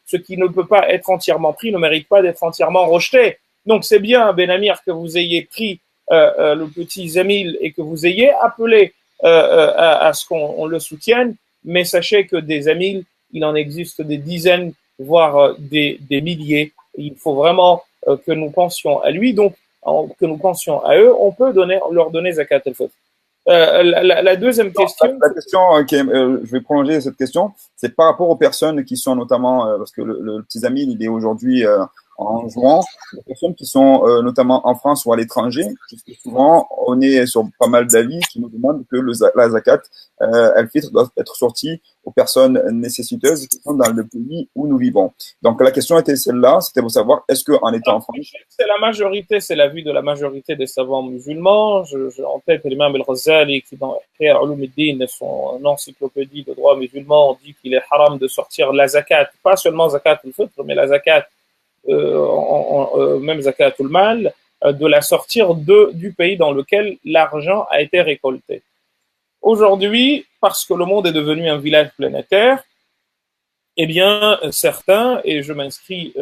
ce qui ne peut pas être entièrement pris ne mérite pas d'être entièrement rejeté. Donc, c'est bien, Benamir, que vous ayez pris le petit zamil et que vous ayez appelé à ce qu'on le soutienne. Mais sachez que des zamils, il en existe des dizaines, voire des milliers. Il faut vraiment que nous pensions à lui, donc que nous pensions à eux. On peut leur donner zakat al-fitr. La deuxième question. La question, je vais prolonger cette question, c'est par rapport aux personnes qui sont notamment, parce que le petit zamil, il est aujourd'hui en juin, les personnes qui sont notamment en France ou à l'étranger, puisque souvent on est sur pas mal d'avis qui nous demandent que la zakat al-fitr doit être sortie aux personnes nécessiteuses qui sont dans le pays où nous vivons. Donc la question était celle-là, c'était pour savoir est-ce qu'en étant en France, c'est la majorité, c'est l'avis de la majorité des savants musulmans. En tête l'imam al-Ghazali qui dans Ihya Ulumuddin, son encyclopédie de droit musulman, dit qu'il est haram de sortir la zakat, pas seulement zakat al-fitr, mais la zakat même zakatul mal, de la sortir du pays dans lequel l'argent a été récolté. Aujourd'hui, parce que le monde est devenu un village planétaire, eh bien, certains, et je m'inscris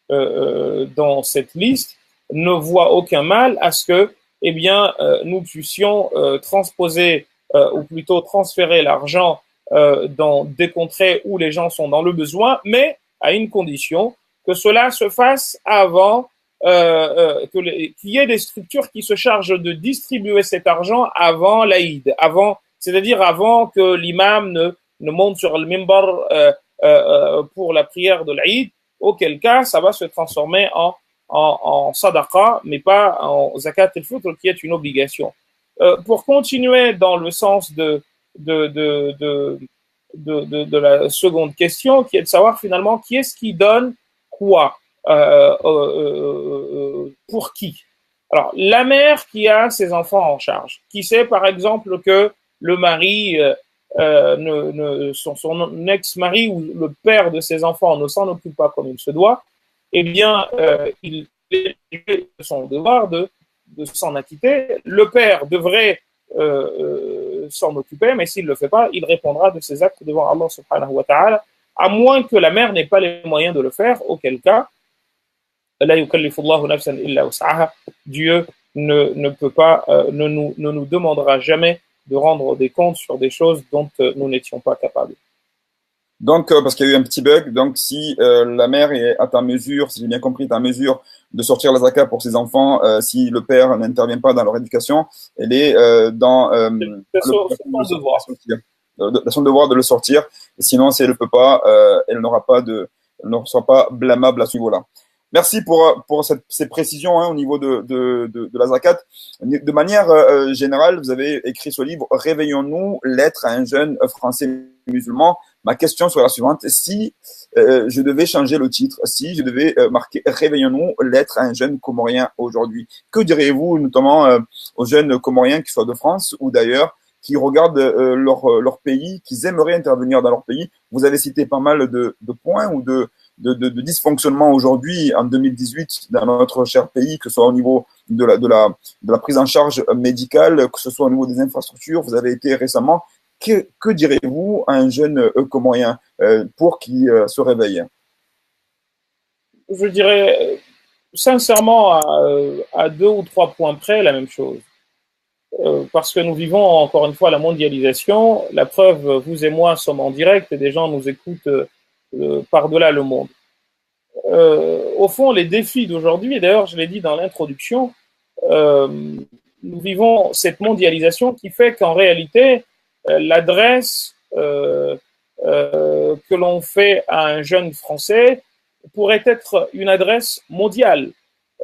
dans cette liste, ne voient aucun mal à ce que, eh bien, nous puissions transposer, ou plutôt transférer l'argent dans des contrées où les gens sont dans le besoin, mais à une condition, que cela se fasse avant qu'il y ait des structures qui se chargent de distribuer cet argent avant l'Aïd, c'est-à-dire avant que l'imam ne monte sur le mimbar pour la prière de l'Aïd, auquel cas ça va se transformer en sadaqa, mais pas en zakat al-fitr qui est une obligation. Pour continuer dans le sens de la seconde question, qui est de savoir finalement qui est-ce qui donne quoi, pour qui. Alors, la mère qui a ses enfants en charge, qui sait par exemple que le mari, son ex-mari ou le père de ses enfants ne s'en occupe pas comme il se doit, eh bien, il est son devoir de s'en acquitter. Le père devrait s'en occuper, mais s'il ne le fait pas, il répondra de ses actes devant Allah subhanahu wa ta'ala, à moins que la mère n'ait pas les moyens de le faire, auquel cas, la yukallifullahu nafsan illa wus'aha, Dieu ne peut pas, ne nous demandera jamais de rendre des comptes sur des choses dont nous n'étions pas capables. Donc, parce qu'il y a eu un petit bug, donc si la mère est à ta mesure, si j'ai bien compris, ta mesure de sortir la zakat pour ses enfants, si le père n'intervient pas dans leur éducation, elle est dans son devoir de le sortir. Et sinon, si elle ne peut pas, elle ne sera pas blâmable à ce niveau-là. Merci pour ces précisions au niveau de la zakat. De manière générale, vous avez écrit ce livre « Réveillons-nous, lettre à un jeune français musulman ». Ma question serait la suivante. Si je devais changer le titre, si je devais marquer « Réveillons-nous, lettre à un jeune Comorien aujourd'hui », que diriez-vous notamment aux jeunes Comoriens qui soient de France ou d'ailleurs, qui regardent leur pays, qui aimeraient intervenir dans leur pays? Vous avez cité pas mal de points ou de dysfonctionnement aujourd'hui en 2018 dans notre cher pays, que ce soit au niveau de la prise en charge médicale, que ce soit au niveau des infrastructures. Vous avez été récemment. Que direz-vous à un jeune Comorien pour qu'il se réveille? Je dirais sincèrement à 2 ou 3 points près la même chose. Parce que nous vivons encore une fois la mondialisation. La preuve, vous et moi sommes en direct et des gens nous écoutent par-delà le monde. Au fond, les défis d'aujourd'hui, et d'ailleurs je l'ai dit dans l'introduction, nous vivons cette mondialisation qui fait qu'en réalité, l'adresse que l'on fait à un jeune Français pourrait être une adresse mondiale.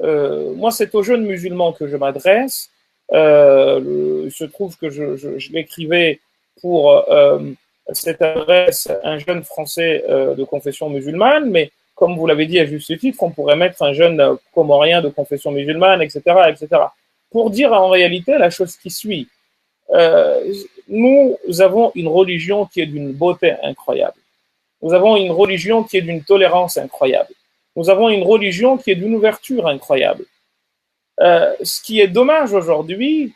Moi, c'est aux jeunes musulmans que je m'adresse. Il se trouve que je l'écrivais pour cette adresse à un jeune Français de confession musulmane, mais comme vous l'avez dit à juste titre, on pourrait mettre un jeune Comorien de confession musulmane, etc., etc. Pour dire en réalité la chose qui suit. Nous avons une religion qui est d'une beauté incroyable. Nous avons une religion qui est d'une tolérance incroyable. Nous avons une religion qui est d'une ouverture incroyable. Ce qui est dommage aujourd'hui,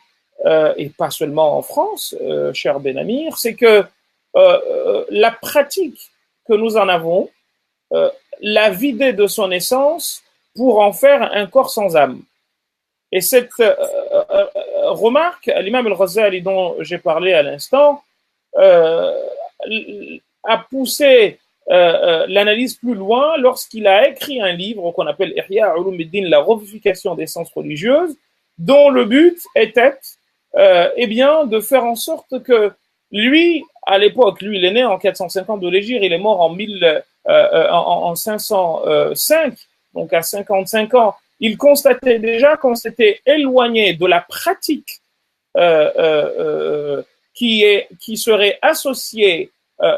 et pas seulement en France, cher Benamir, c'est que la pratique que nous en avons l'a vidé de son essence pour en faire un corps sans âme. Et cette remarque, l'imam al-Ghazali dont j'ai parlé à l'instant, a poussé l'analyse plus loin lorsqu'il a écrit un livre qu'on appelle Ihya Ulumuddin, la revivification des sciences religieuses, dont le but était eh bien, de faire en sorte que lui, à l'époque, lui il est né en 450 de l'Hégire, il est mort en 505, donc à 55 ans, il constatait déjà qu'on s'était éloigné de la pratique qui serait associée,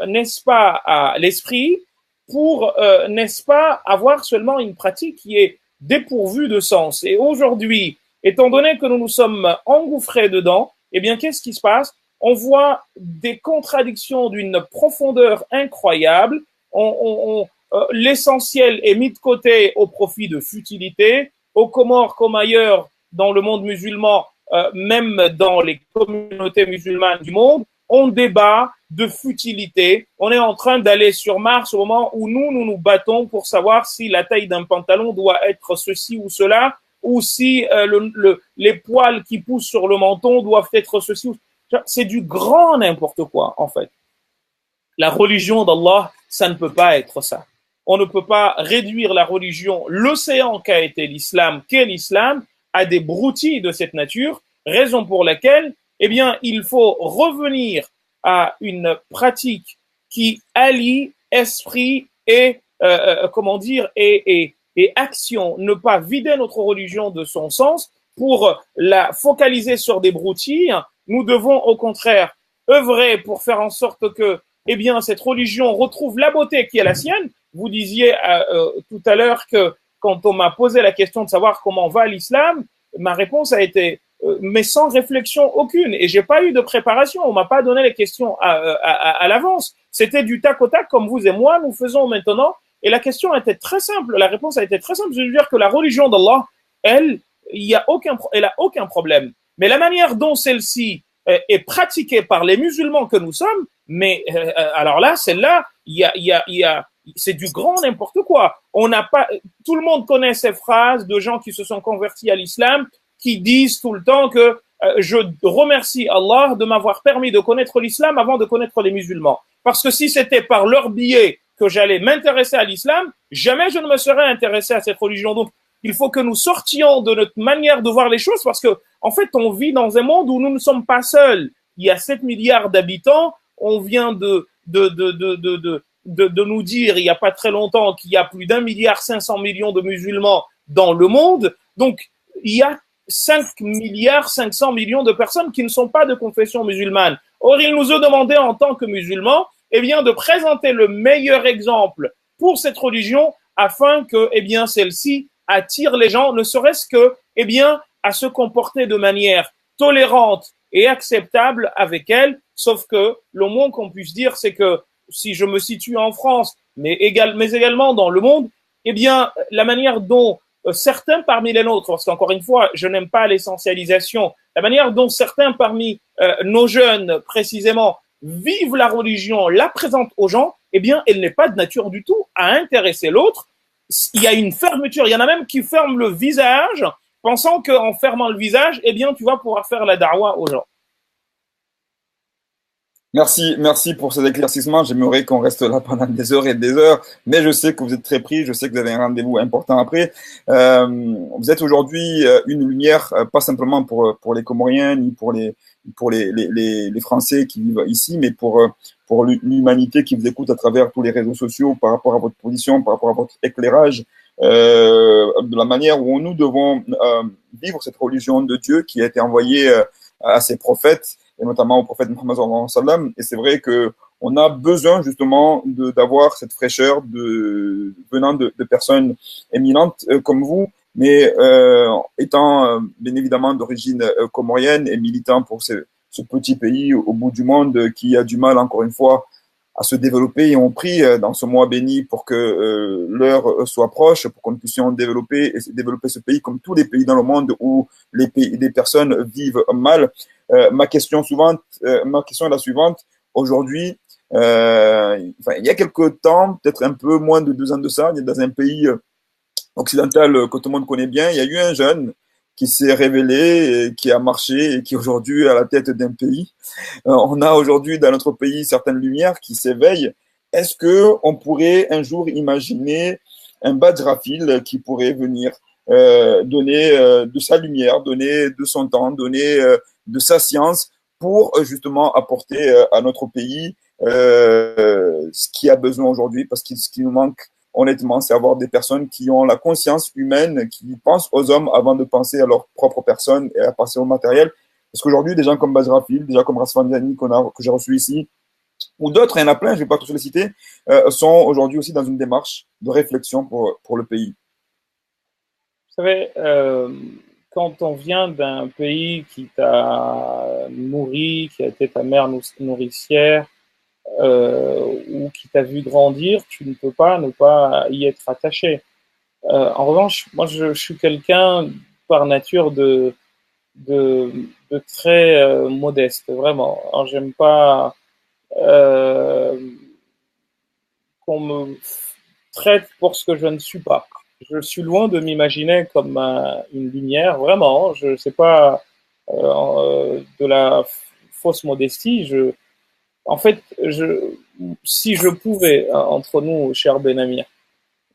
n'est-ce pas, à l'esprit, pour, n'est-ce pas, avoir seulement une pratique qui est dépourvue de sens. Et aujourd'hui, étant donné que nous nous sommes engouffrés dedans, eh bien, qu'est-ce qui se passe? On voit des contradictions d'une profondeur incroyable. L'essentiel est mis de côté au profit de futilité. Aux Comores comme ailleurs dans le monde musulman, même dans les communautés musulmanes du monde, on débat de futilité. On est en train d'aller sur Mars au moment où nous nous battons pour savoir si la taille d'un pantalon doit être ceci ou cela, ou si les poils qui poussent sur le menton doivent être ceci ou cela. C'est du grand n'importe quoi, en fait. La religion d'Allah, ça ne peut pas être ça. On ne peut pas réduire la religion, l'océan qu'a été l'islam, qu'est l'islam, à des broutilles de cette nature, raison pour laquelle, eh bien, il faut revenir à une pratique qui allie esprit et comment dire et action, ne pas vider notre religion de son sens pour la focaliser sur des broutilles. Nous devons au contraire œuvrer pour faire en sorte que eh bien cette religion retrouve la beauté qui est la sienne. Vous disiez tout à l'heure que quand on m'a posé la question de savoir comment va l'islam, ma réponse a été mais sans réflexion aucune, et j'ai pas eu de préparation, on m'a pas donné les questions à l'avance, c'était du tac au tac comme vous et moi nous faisons maintenant, et la question était très simple, la réponse a été très simple, je veux dire que la religion d'Allah, elle a aucun problème, mais la manière dont celle-ci est pratiquée par les musulmans que nous sommes, mais alors là, celle-là, c'est du grand n'importe quoi. On n'a pas, tout le monde connaît ces phrases de gens qui se sont convertis à l'islam, qui disent tout le temps que je remercie Allah de m'avoir permis de connaître l'islam avant de connaître les musulmans. Parce que si c'était par leur biais que j'allais m'intéresser à l'islam, jamais je ne me serais intéressé à cette religion. Donc, il faut que nous sortions de notre manière de voir les choses parce que, en fait, on vit dans un monde où nous ne sommes pas seuls. Il y a 7 milliards d'habitants. On vient de nous dire, il n'y a pas très longtemps, qu'il y a plus d'1,5 milliard de musulmans dans le monde. Donc, il y a 5,5 milliards de personnes qui ne sont pas de confession musulmane. Or, il nous a demandé en tant que musulmans, eh bien, de présenter le meilleur exemple pour cette religion afin que, eh bien, celle-ci attire les gens, ne serait-ce que, eh bien, à se comporter de manière tolérante et acceptable avec elle. Sauf que le moins qu'on puisse dire, c'est que si je me situe en France, mais également dans le monde, eh bien, la manière dont certains parmi les nôtres, parce qu'encore une fois, je n'aime pas l'essentialisation, la manière dont certains parmi nos jeunes, précisément, vivent la religion, la présentent aux gens, eh bien, elle n'est pas de nature du tout à intéresser l'autre. Il y a une fermeture, il y en a même qui ferment le visage, pensant qu'en fermant le visage, eh bien, tu vas pouvoir faire la da'wa aux gens. Merci pour ces éclaircissements. J'aimerais qu'on reste là pendant des heures et des heures, mais je sais que vous êtes très pris, je sais que vous avez un rendez-vous important après. Vous êtes aujourd'hui une lumière, pas simplement pour les Comoriens, ni pour les Français qui vivent ici, mais pour l'humanité qui vous écoute à travers tous les réseaux sociaux par rapport à votre position, par rapport à votre éclairage, de la manière où nous devons vivre cette religion de Dieu qui a été envoyée à ses prophètes, et notamment au prophète Mohammed sallallahu alayhi wa sallam. Et c'est vrai que on a besoin justement d'avoir cette fraîcheur venant de personnes éminentes comme vous, mais étant bien évidemment d'origine comorienne et militant pour ce petit pays au bout du monde qui a du mal encore une fois à se développer, et on prie dans ce mois béni pour que l'heure soit proche, pour que nous puissions développer ce pays comme tous les pays dans le monde où les personnes vivent mal. Ma question est la suivante. Aujourd'hui, il y a quelque temps, peut-être un peu moins de 2 ans de ça, il y a dans un pays occidental que tout le monde connaît bien, il y a eu un jeune qui s'est révélé, et qui a marché et qui aujourd'hui est à la tête d'un pays. On a aujourd'hui dans notre pays certaines lumières qui s'éveillent. Est-ce que on pourrait un jour imaginer un Badrafil qui pourrait venir donner de sa lumière, donner de son temps, donner de sa science pour justement apporter à notre pays ce qui a besoin aujourd'hui, parce que ce qui nous manque honnêtement, c'est avoir des personnes qui ont la conscience humaine, qui pensent aux hommes avant de penser à leur propre personne et à penser au matériel. Parce qu'aujourd'hui, des gens comme Bazrafil, des gens comme Rasfan Zani que j'ai reçu ici, ou d'autres, il y en a plein, je ne vais pas tous les citer, sont aujourd'hui aussi dans une démarche de réflexion pour le pays. Vous savez, quand on vient d'un pays qui t'a nourri, qui a été ta mère nourricière, ou qui t'a vu grandir, tu ne peux pas ne pas y être attaché. En revanche, moi, je suis quelqu'un par nature de très modeste, vraiment. Alors, j'aime pas qu'on me traite pour ce que je ne suis pas. Je suis loin de m'imaginer comme une lumière, vraiment. Je sais pas de la fausse modestie. En fait, si je pouvais, entre nous, cher Ben-Amir,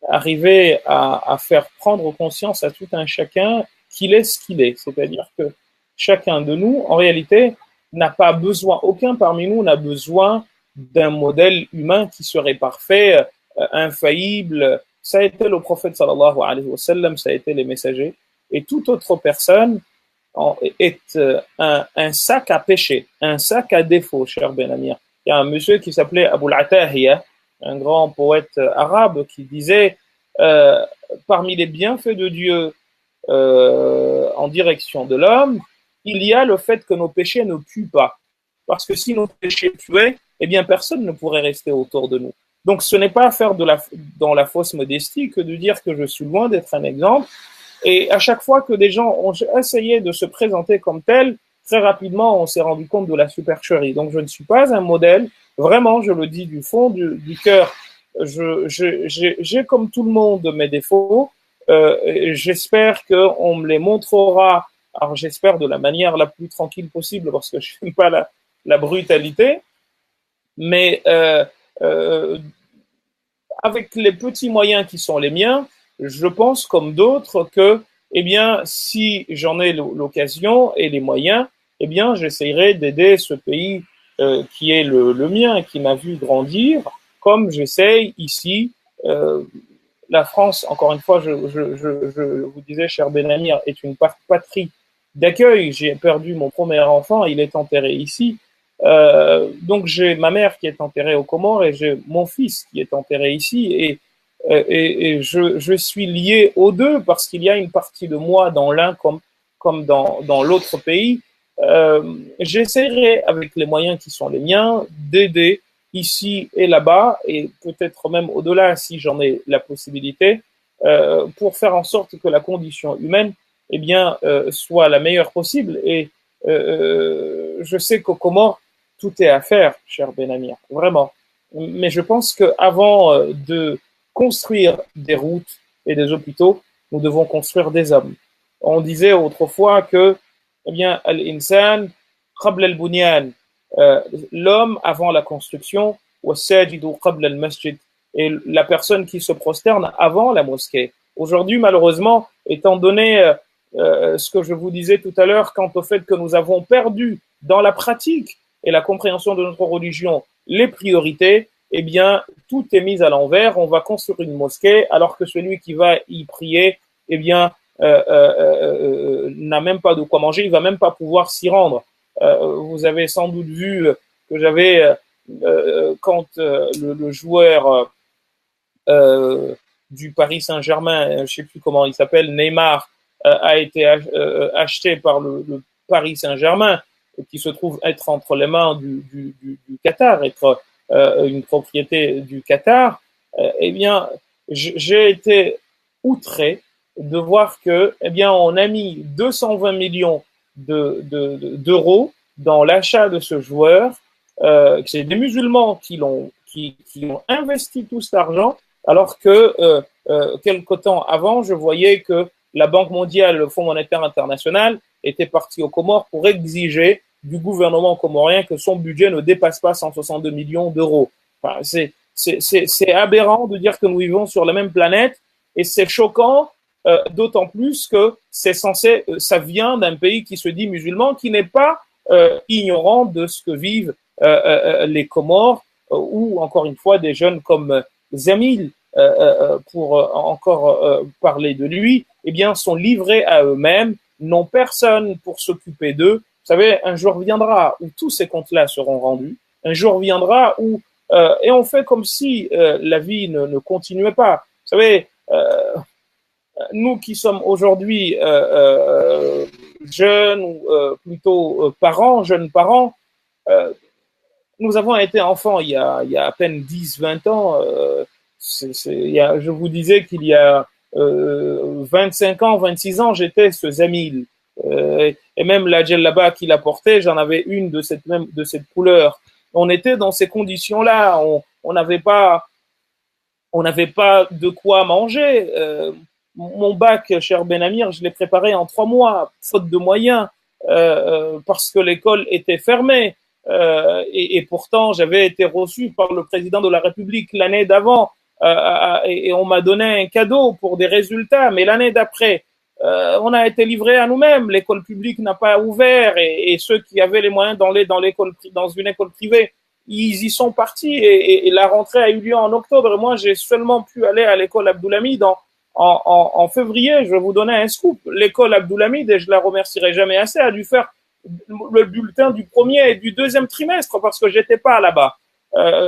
arriver à faire prendre conscience à tout un chacun qu'il est ce qu'il est, c'est-à-dire que chacun de nous, en réalité, n'a pas besoin, aucun parmi nous n'a besoin d'un modèle humain qui serait parfait, infaillible. Ça a été le prophète sallallahu alayhi wa sallam, ça a été les messagers. Et toute autre personne est un sac à péché, un sac à défaut, cher Ben Amir. Il y a un monsieur qui s'appelait Abul Atahiya, un grand poète arabe, qui disait parmi les bienfaits de Dieu en direction de l'homme, il y a le fait que nos péchés ne tuent pas. Parce que si nos péchés tuaient, eh bien personne ne pourrait rester autour de nous. Donc ce n'est pas à faire dans la fausse modestie que de dire que je suis loin d'être un exemple. Et à chaque fois que des gens ont essayé de se présenter comme tels, très rapidement on s'est rendu compte de la supercherie. Donc je ne suis pas un modèle, vraiment je le dis du fond du cœur. J'ai comme tout le monde mes défauts. J'espère qu'on me les montrera. Alors j'espère de la manière la plus tranquille possible parce que je n'aime pas la brutalité. Mais avec les petits moyens qui sont les miens, je pense comme d'autres que, eh bien, si j'en ai l'occasion et les moyens, eh bien, j'essayerai d'aider ce pays qui est le mien, qui m'a vu grandir, comme j'essaye ici. La France, encore une fois, je vous disais, cher Ben Amir, est une patrie d'accueil. J'ai perdu mon premier enfant, il est enterré ici. Donc j'ai ma mère qui est enterrée aux Comores et j'ai mon fils qui est enterré ici et je suis lié aux deux parce qu'il y a une partie de moi dans l'un comme dans l'autre pays. J'essaierai avec les moyens qui sont les miens d'aider ici et là-bas et peut-être même au-delà si j'en ai la possibilité pour faire en sorte que la condition humaine eh bien soit la meilleure possible et je sais qu'aux Comores tout est à faire, cher Ben Amir, vraiment. Mais je pense qu'avant de construire des routes et des hôpitaux, nous devons construire des hommes. On disait autrefois que, eh bien, al-insan qabla al-bunyan, l'homme avant la construction, was-sajidu qabla al-masjid, et la personne qui se prosterne avant la mosquée. Aujourd'hui, malheureusement, étant donné ce que je vous disais tout à l'heure quant au fait que nous avons perdu dans la pratique et la compréhension de notre religion les priorités, eh bien, tout est mis à l'envers. On va construire une mosquée alors que celui qui va y prier, eh bien, n'a même pas de quoi manger, il va même pas pouvoir s'y rendre. Vous avez sans doute vu que j'avais, quand le joueur du Paris Saint-Germain, je sais plus comment il s'appelle, Neymar, a été acheté par le Paris Saint-Germain, qui se trouve être entre les mains du Qatar, être une propriété du Qatar, eh bien, j'ai été outré de voir que, eh bien, on a mis 220 millions d'euros dans l'achat de ce joueur. C'est des musulmans qui ont investi tout cet argent, alors que quelque temps avant, je voyais que la Banque mondiale, le Fonds monétaire international, était parti aux Comores pour exiger du gouvernement comorien que son budget ne dépasse pas 162 millions d'euros. Enfin, c'est aberrant de dire que nous vivons sur la même planète et c'est choquant, d'autant plus que ça vient d'un pays qui se dit musulman, qui n'est pas ignorant de ce que vivent les Comores ou encore une fois des jeunes comme Zamil, pour encore parler de lui, eh bien, sont livrés à eux-mêmes, n'ont personne pour s'occuper d'eux. Vous savez, un jour viendra où tous ces comptes-là seront rendus. Un jour viendra où et on fait comme si la vie ne continuait pas. Vous savez, nous qui sommes aujourd'hui jeunes ou plutôt jeunes parents, nous avons été enfants il y a à peine 10-20 ans. Je vous disais qu'il y a 25 ans, 26 ans, j'étais ce Zamil. Et même la djellaba qu'il a portée, j'en avais une de cette couleur. On était dans ces conditions-là. On n'avait pas de quoi manger. Mon bac, cher Ben Amir, je l'ai préparé en 3 mois, faute de moyens, parce que l'école était fermée. Et pourtant, j'avais été reçu par le président de la République l'année d'avant, et on m'a donné un cadeau pour des résultats. Mais l'année d'après, on a été livré à nous-mêmes. L'école publique n'a pas ouvert, et ceux qui avaient les moyens dans une école privée, ils y sont partis et la rentrée a eu lieu en octobre. Et moi, j'ai seulement pu aller à l'école Abdulhamid en février. Je vais vous donner un scoop. L'école Abdulhamid, et je la remercierai jamais assez, a dû faire le bulletin du premier et du deuxième trimestre parce que j'étais pas là-bas.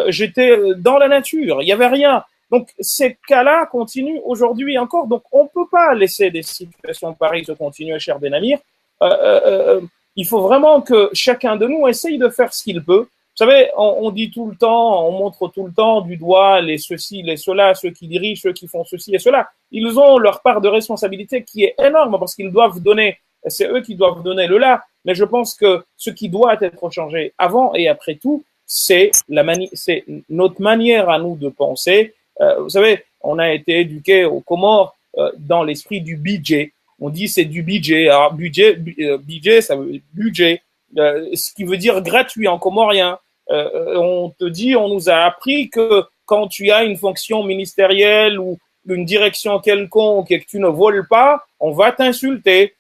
J'étais dans la nature. Il y avait rien. Donc, ces cas-là continuent aujourd'hui encore. Donc, on ne peut pas laisser des situations pareilles se continuer, cher Benamir. Il faut vraiment que chacun de nous essaye de faire ce qu'il peut. Vous savez, on dit tout le temps, on montre tout le temps du doigt les ceci, les cela, ceux qui dirigent, ceux qui font ceci et cela. Ils ont leur part de responsabilité qui est énorme parce qu'ils doivent donner, c'est eux qui doivent donner le là. Mais je pense que ce qui doit être changé avant et après tout, c'est notre manière à nous de penser. Vous savez, on a été éduqués aux Comores dans l'esprit du budget. On dit c'est du budget. Alors budget, ça veut dire budget, ce qui veut dire gratuit en comorien. On te dit, on nous a appris que quand tu as une fonction ministérielle ou une direction quelconque et que tu ne voles pas, on va t'insulter.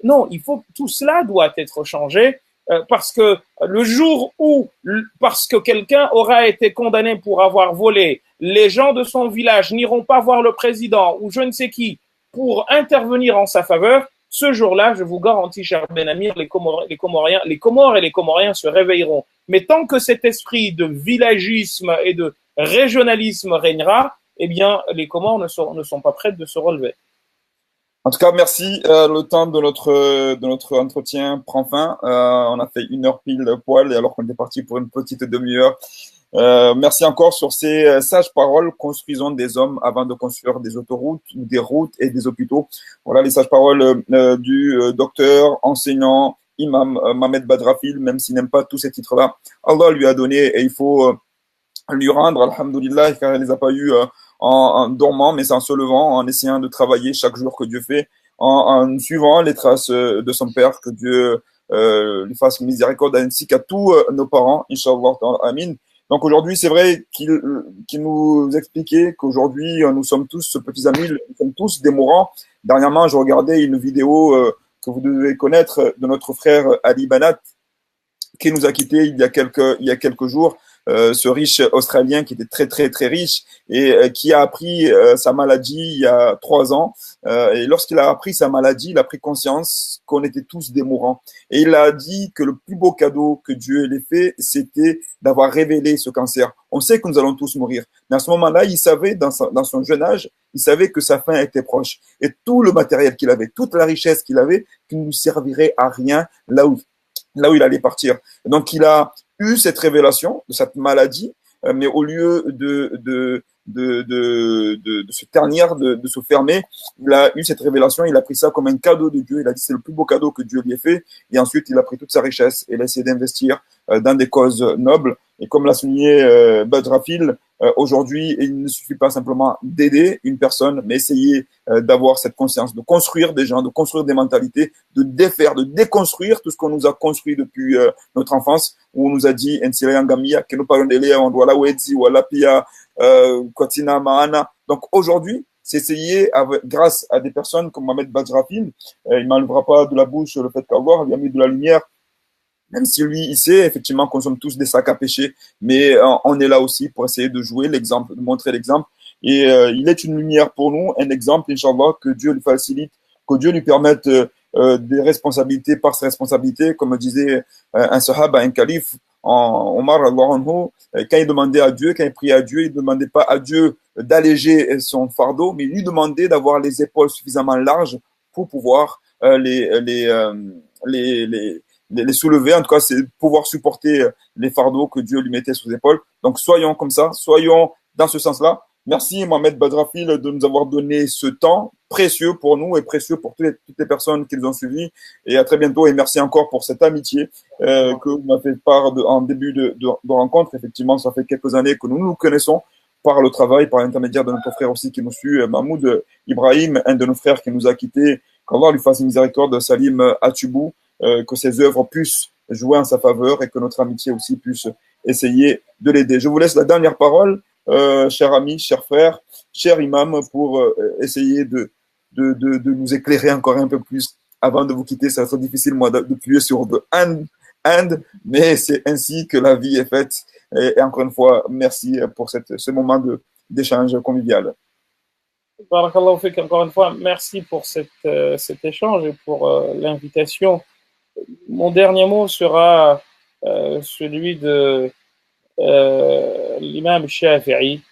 Non, tout cela doit être changé parce que le jour où, parce que quelqu'un aura été condamné pour avoir volé, les gens de son village n'iront pas voir le président ou je ne sais qui pour intervenir en sa faveur. Ce jour-là, je vous garantis, cher Benamir, les Comores et les Comoriens se réveilleront. Mais tant que cet esprit de villagisme et de régionalisme régnera, eh bien, les Comores ne sont pas prêts de se relever. En tout cas, merci. Le temps de notre entretien prend fin. On a fait 1 heure pile poil, et alors qu'on était parti pour une petite demi-heure. Merci encore sur ces sages paroles. Construisons des hommes avant de construire des autoroutes, des routes et des hôpitaux. Voilà les sages paroles du docteur, enseignant, imam Mohamed Badrafil, même s'il n'aime pas tous ces titres-là. Allah lui a donné et il faut lui rendre, alhamdoulilah, car il ne les a pas eu en dormant, mais c'est en se levant, en essayant de travailler chaque jour que Dieu fait, en suivant les traces de son père, que Dieu lui fasse miséricorde, ainsi qu'à tous nos parents, Inch'Allah, amin. Donc aujourd'hui, c'est vrai qu'il nous expliquait qu'aujourd'hui, nous sommes tous petits amis, nous sommes tous des mourants. Dernièrement, je regardais une vidéo que vous devez connaître de notre frère Ali Banat, qui nous a quittés il y a quelques jours. Ce riche Australien qui était très très très riche et qui a appris sa maladie il y a 3 ans, et lorsqu'il a appris sa maladie, il a pris conscience qu'on était tous des mourants et il a dit que le plus beau cadeau que Dieu ait fait, c'était d'avoir révélé ce cancer. On sait que nous allons tous mourir, mais à ce moment-là, il savait dans son jeune âge, il savait que sa fin était proche et tout le matériel qu'il avait, toute la richesse qu'il avait, qui ne nous servirait à rien là où il allait partir. Donc il a eu cette révélation de cette maladie, mais au lieu de se ternir, de se fermer, il a eu cette révélation, il a pris ça comme un cadeau de Dieu, il a dit c'est le plus beau cadeau que Dieu lui ait fait, et ensuite il a pris toute sa richesse et il a essayé d'investir dans des causes nobles, et comme l'a souligné Badrafil, aujourd'hui, il ne suffit pas simplement d'aider une personne, mais essayer d'avoir cette conscience, de construire des gens, de construire des mentalités, de défaire, de déconstruire tout ce qu'on nous a construit depuis notre enfance, où on nous a dit que nous parlons de donc aujourd'hui, c'est essayer, grâce à des personnes comme Mohamed Badrafil, il ne m'enlèvera pas de la bouche le fait qu'Allah lui a mis de la lumière, même si lui, il sait effectivement qu'on sommes tous des sacs à pécher, mais on est là aussi pour essayer de jouer l'exemple, de montrer l'exemple. Et il est une lumière pour nous, un exemple, Inch'Allah, que Dieu lui facilite, que Dieu lui permette des responsabilités par ses responsabilités, comme disait un sahaba, un calife, Omar, quand il demandait à Dieu, quand il priait à Dieu, il ne demandait pas à Dieu d'alléger son fardeau, mais il lui demandait d'avoir les épaules suffisamment larges pour pouvoir les soulever, en tout cas, c'est pouvoir supporter les fardeaux que Dieu lui mettait sous les épaules. Donc, soyons comme ça, soyons dans ce sens-là. Merci, Mohamed Badrafil, de nous avoir donné ce temps précieux pour nous et précieux pour toutes les personnes qui nous ont suivis. Et à très bientôt. Et merci encore pour cette amitié que vous m'avez fait part en début de rencontre. Effectivement, ça fait quelques années que nous nous connaissons par le travail, par l'intermédiaire de notre frère aussi qui nous suit, Mahmoud Ibrahim, un de nos frères qui nous a quittés. Qu'Allah lui fasse miséricorde, Salim Atubou, que ses œuvres puissent jouer en sa faveur et que notre amitié aussi puisse essayer de l'aider. Je vous laisse la dernière parole, cher ami, cher frère, cher imam, pour essayer de nous éclairer encore un peu plus avant de vous quitter. Ça va être difficile, moi, d'appuyer sur Inde, mais c'est ainsi que la vie est faite. Et encore une fois, merci pour ce moment d'échange convivial. Barakallahu fik, encore une fois, merci pour cet échange et pour l'invitation. Mon dernier mot sera celui de l'imam Shafi'i,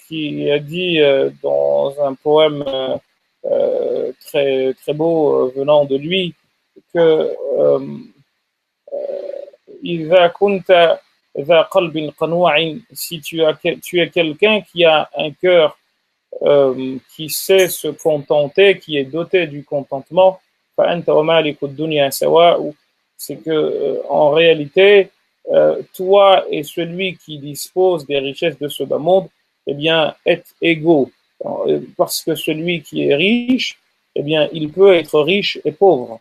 qui a dit dans un poème très, très beau venant de lui que إذا كنت ذا قلب قنوع, si tu es quelqu'un qui a un cœur qui sait se contenter, qui est doté du contentement, فأنت ومالك الدنيا سواء, c'est que en réalité toi et celui qui dispose des richesses de ce bas monde, eh bien, êtes égaux. Parce que celui qui est riche, eh bien, il peut être riche et pauvre.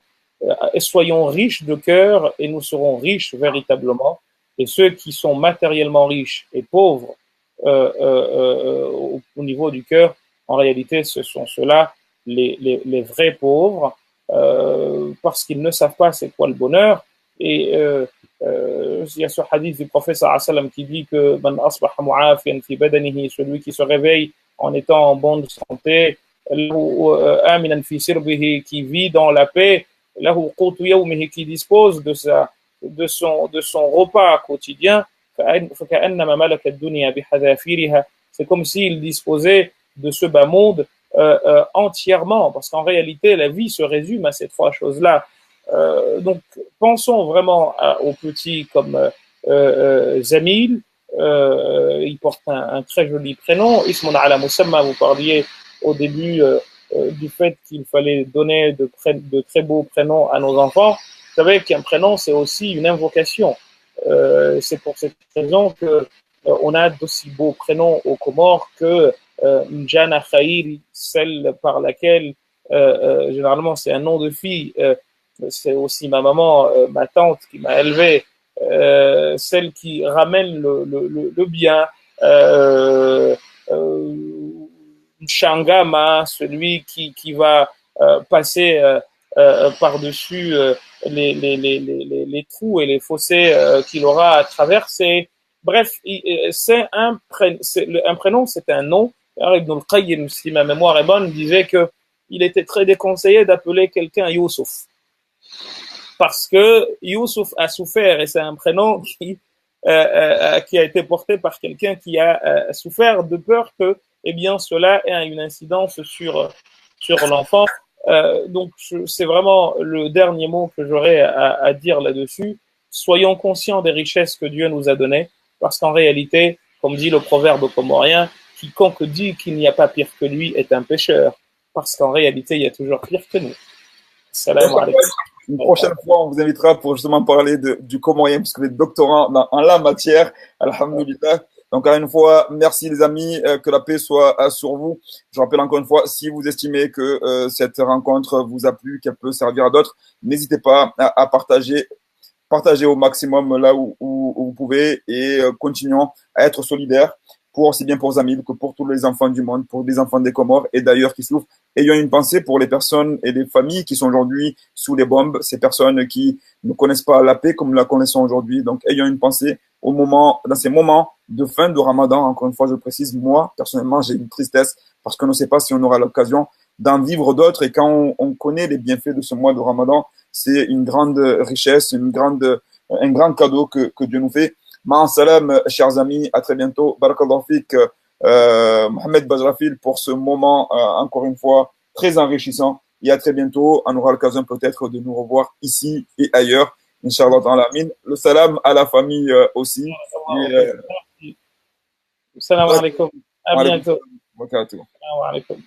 Et soyons riches de cœur et nous serons riches véritablement. Et ceux qui sont matériellement riches et pauvres au niveau du cœur, en réalité, ce sont ceux-là les vrais pauvres, parce qu'ils ne savent pas c'est quoi le bonheur. Et il y a ce hadith du prophète sallallahu alayhi wa sallam qui dit que man asbaha mu'afiyan fi badanihi, celui qui se réveille en étant en bonne santé, aminan fi sirbihi, qui vit dans la paix, lahu qutu yawmihi, qui dispose de son repas quotidien, فكأنما ملك الدنيا بحذافيرها, c'est comme s'il disposait de ce bas monde entièrement, parce qu'en réalité la vie se résume à ces trois choses-là. Donc, pensons vraiment aux petits comme Zamil. Il porte un très joli prénom. Ismun ala musamma, vous parliez au début du fait qu'il fallait donner de très beaux prénoms à nos enfants. Vous savez qu'un prénom, c'est aussi une invocation. C'est pour cette raison qu'on a d'aussi beaux prénoms aux Comores que Mjana Khair, celle par laquelle, généralement, c'est un nom de fille. C'est aussi ma maman, ma tante qui m'a élevé, celle qui ramène le bien, Shangama, celui qui va passer par-dessus les trous et les fossés qu'il aura à traverser. Bref, un prénom, c'est un nom. Alors, Ibn al-Qayyim, si ma mémoire est bonne, disait qu'il était très déconseillé d'appeler quelqu'un Youssouf, parce que Youssouf a souffert, et c'est un prénom qui a été porté par quelqu'un qui a souffert, de peur que, eh bien, cela ait une incidence sur l'enfant. Donc, c'est vraiment le dernier mot que j'aurais à dire là-dessus. Soyons conscients des richesses que Dieu nous a données, parce qu'en réalité, comme dit le proverbe comorien, quiconque dit qu'il n'y a pas pire que lui est un pécheur, parce qu'en réalité, il y a toujours pire que nous. Salam alaikum. Une prochaine fois, on vous invitera pour justement parler du comorien, parce que les doctorants en la matière, alhamdoulilah. Donc, encore une fois, merci les amis, que la paix soit sur vous. Je rappelle encore une fois, si vous estimez que cette rencontre vous a plu, qu'elle peut servir à d'autres, n'hésitez pas à partager au maximum là où vous pouvez, et continuons à être solidaires, aussi bien pour Zamil que pour tous les enfants du monde, pour les enfants des Comores et d'ailleurs qui souffrent. Ayons une pensée pour les personnes et les familles qui sont aujourd'hui sous les bombes, ces personnes qui ne connaissent pas la paix comme nous la connaissons aujourd'hui. Donc, ayons une pensée dans ces moments de fin de Ramadan. Encore une fois, je précise, moi, personnellement, j'ai une tristesse parce qu'on ne sait pas si on aura l'occasion d'en vivre d'autres. Et quand on connaît les bienfaits de ce mois de Ramadan, c'est une grande richesse, un grand cadeau que Dieu nous fait. Ma'an salam, chers amis, à très bientôt. Barakallahu fik, Mohamed Bajrafil, pour ce moment, encore une fois, très enrichissant. Et à très bientôt. On aura l'occasion peut-être de nous revoir ici et ailleurs. Inch'Allah ta'ala amin. Le salam à la famille aussi. Salam alaikum. À bientôt. Salam alaikum.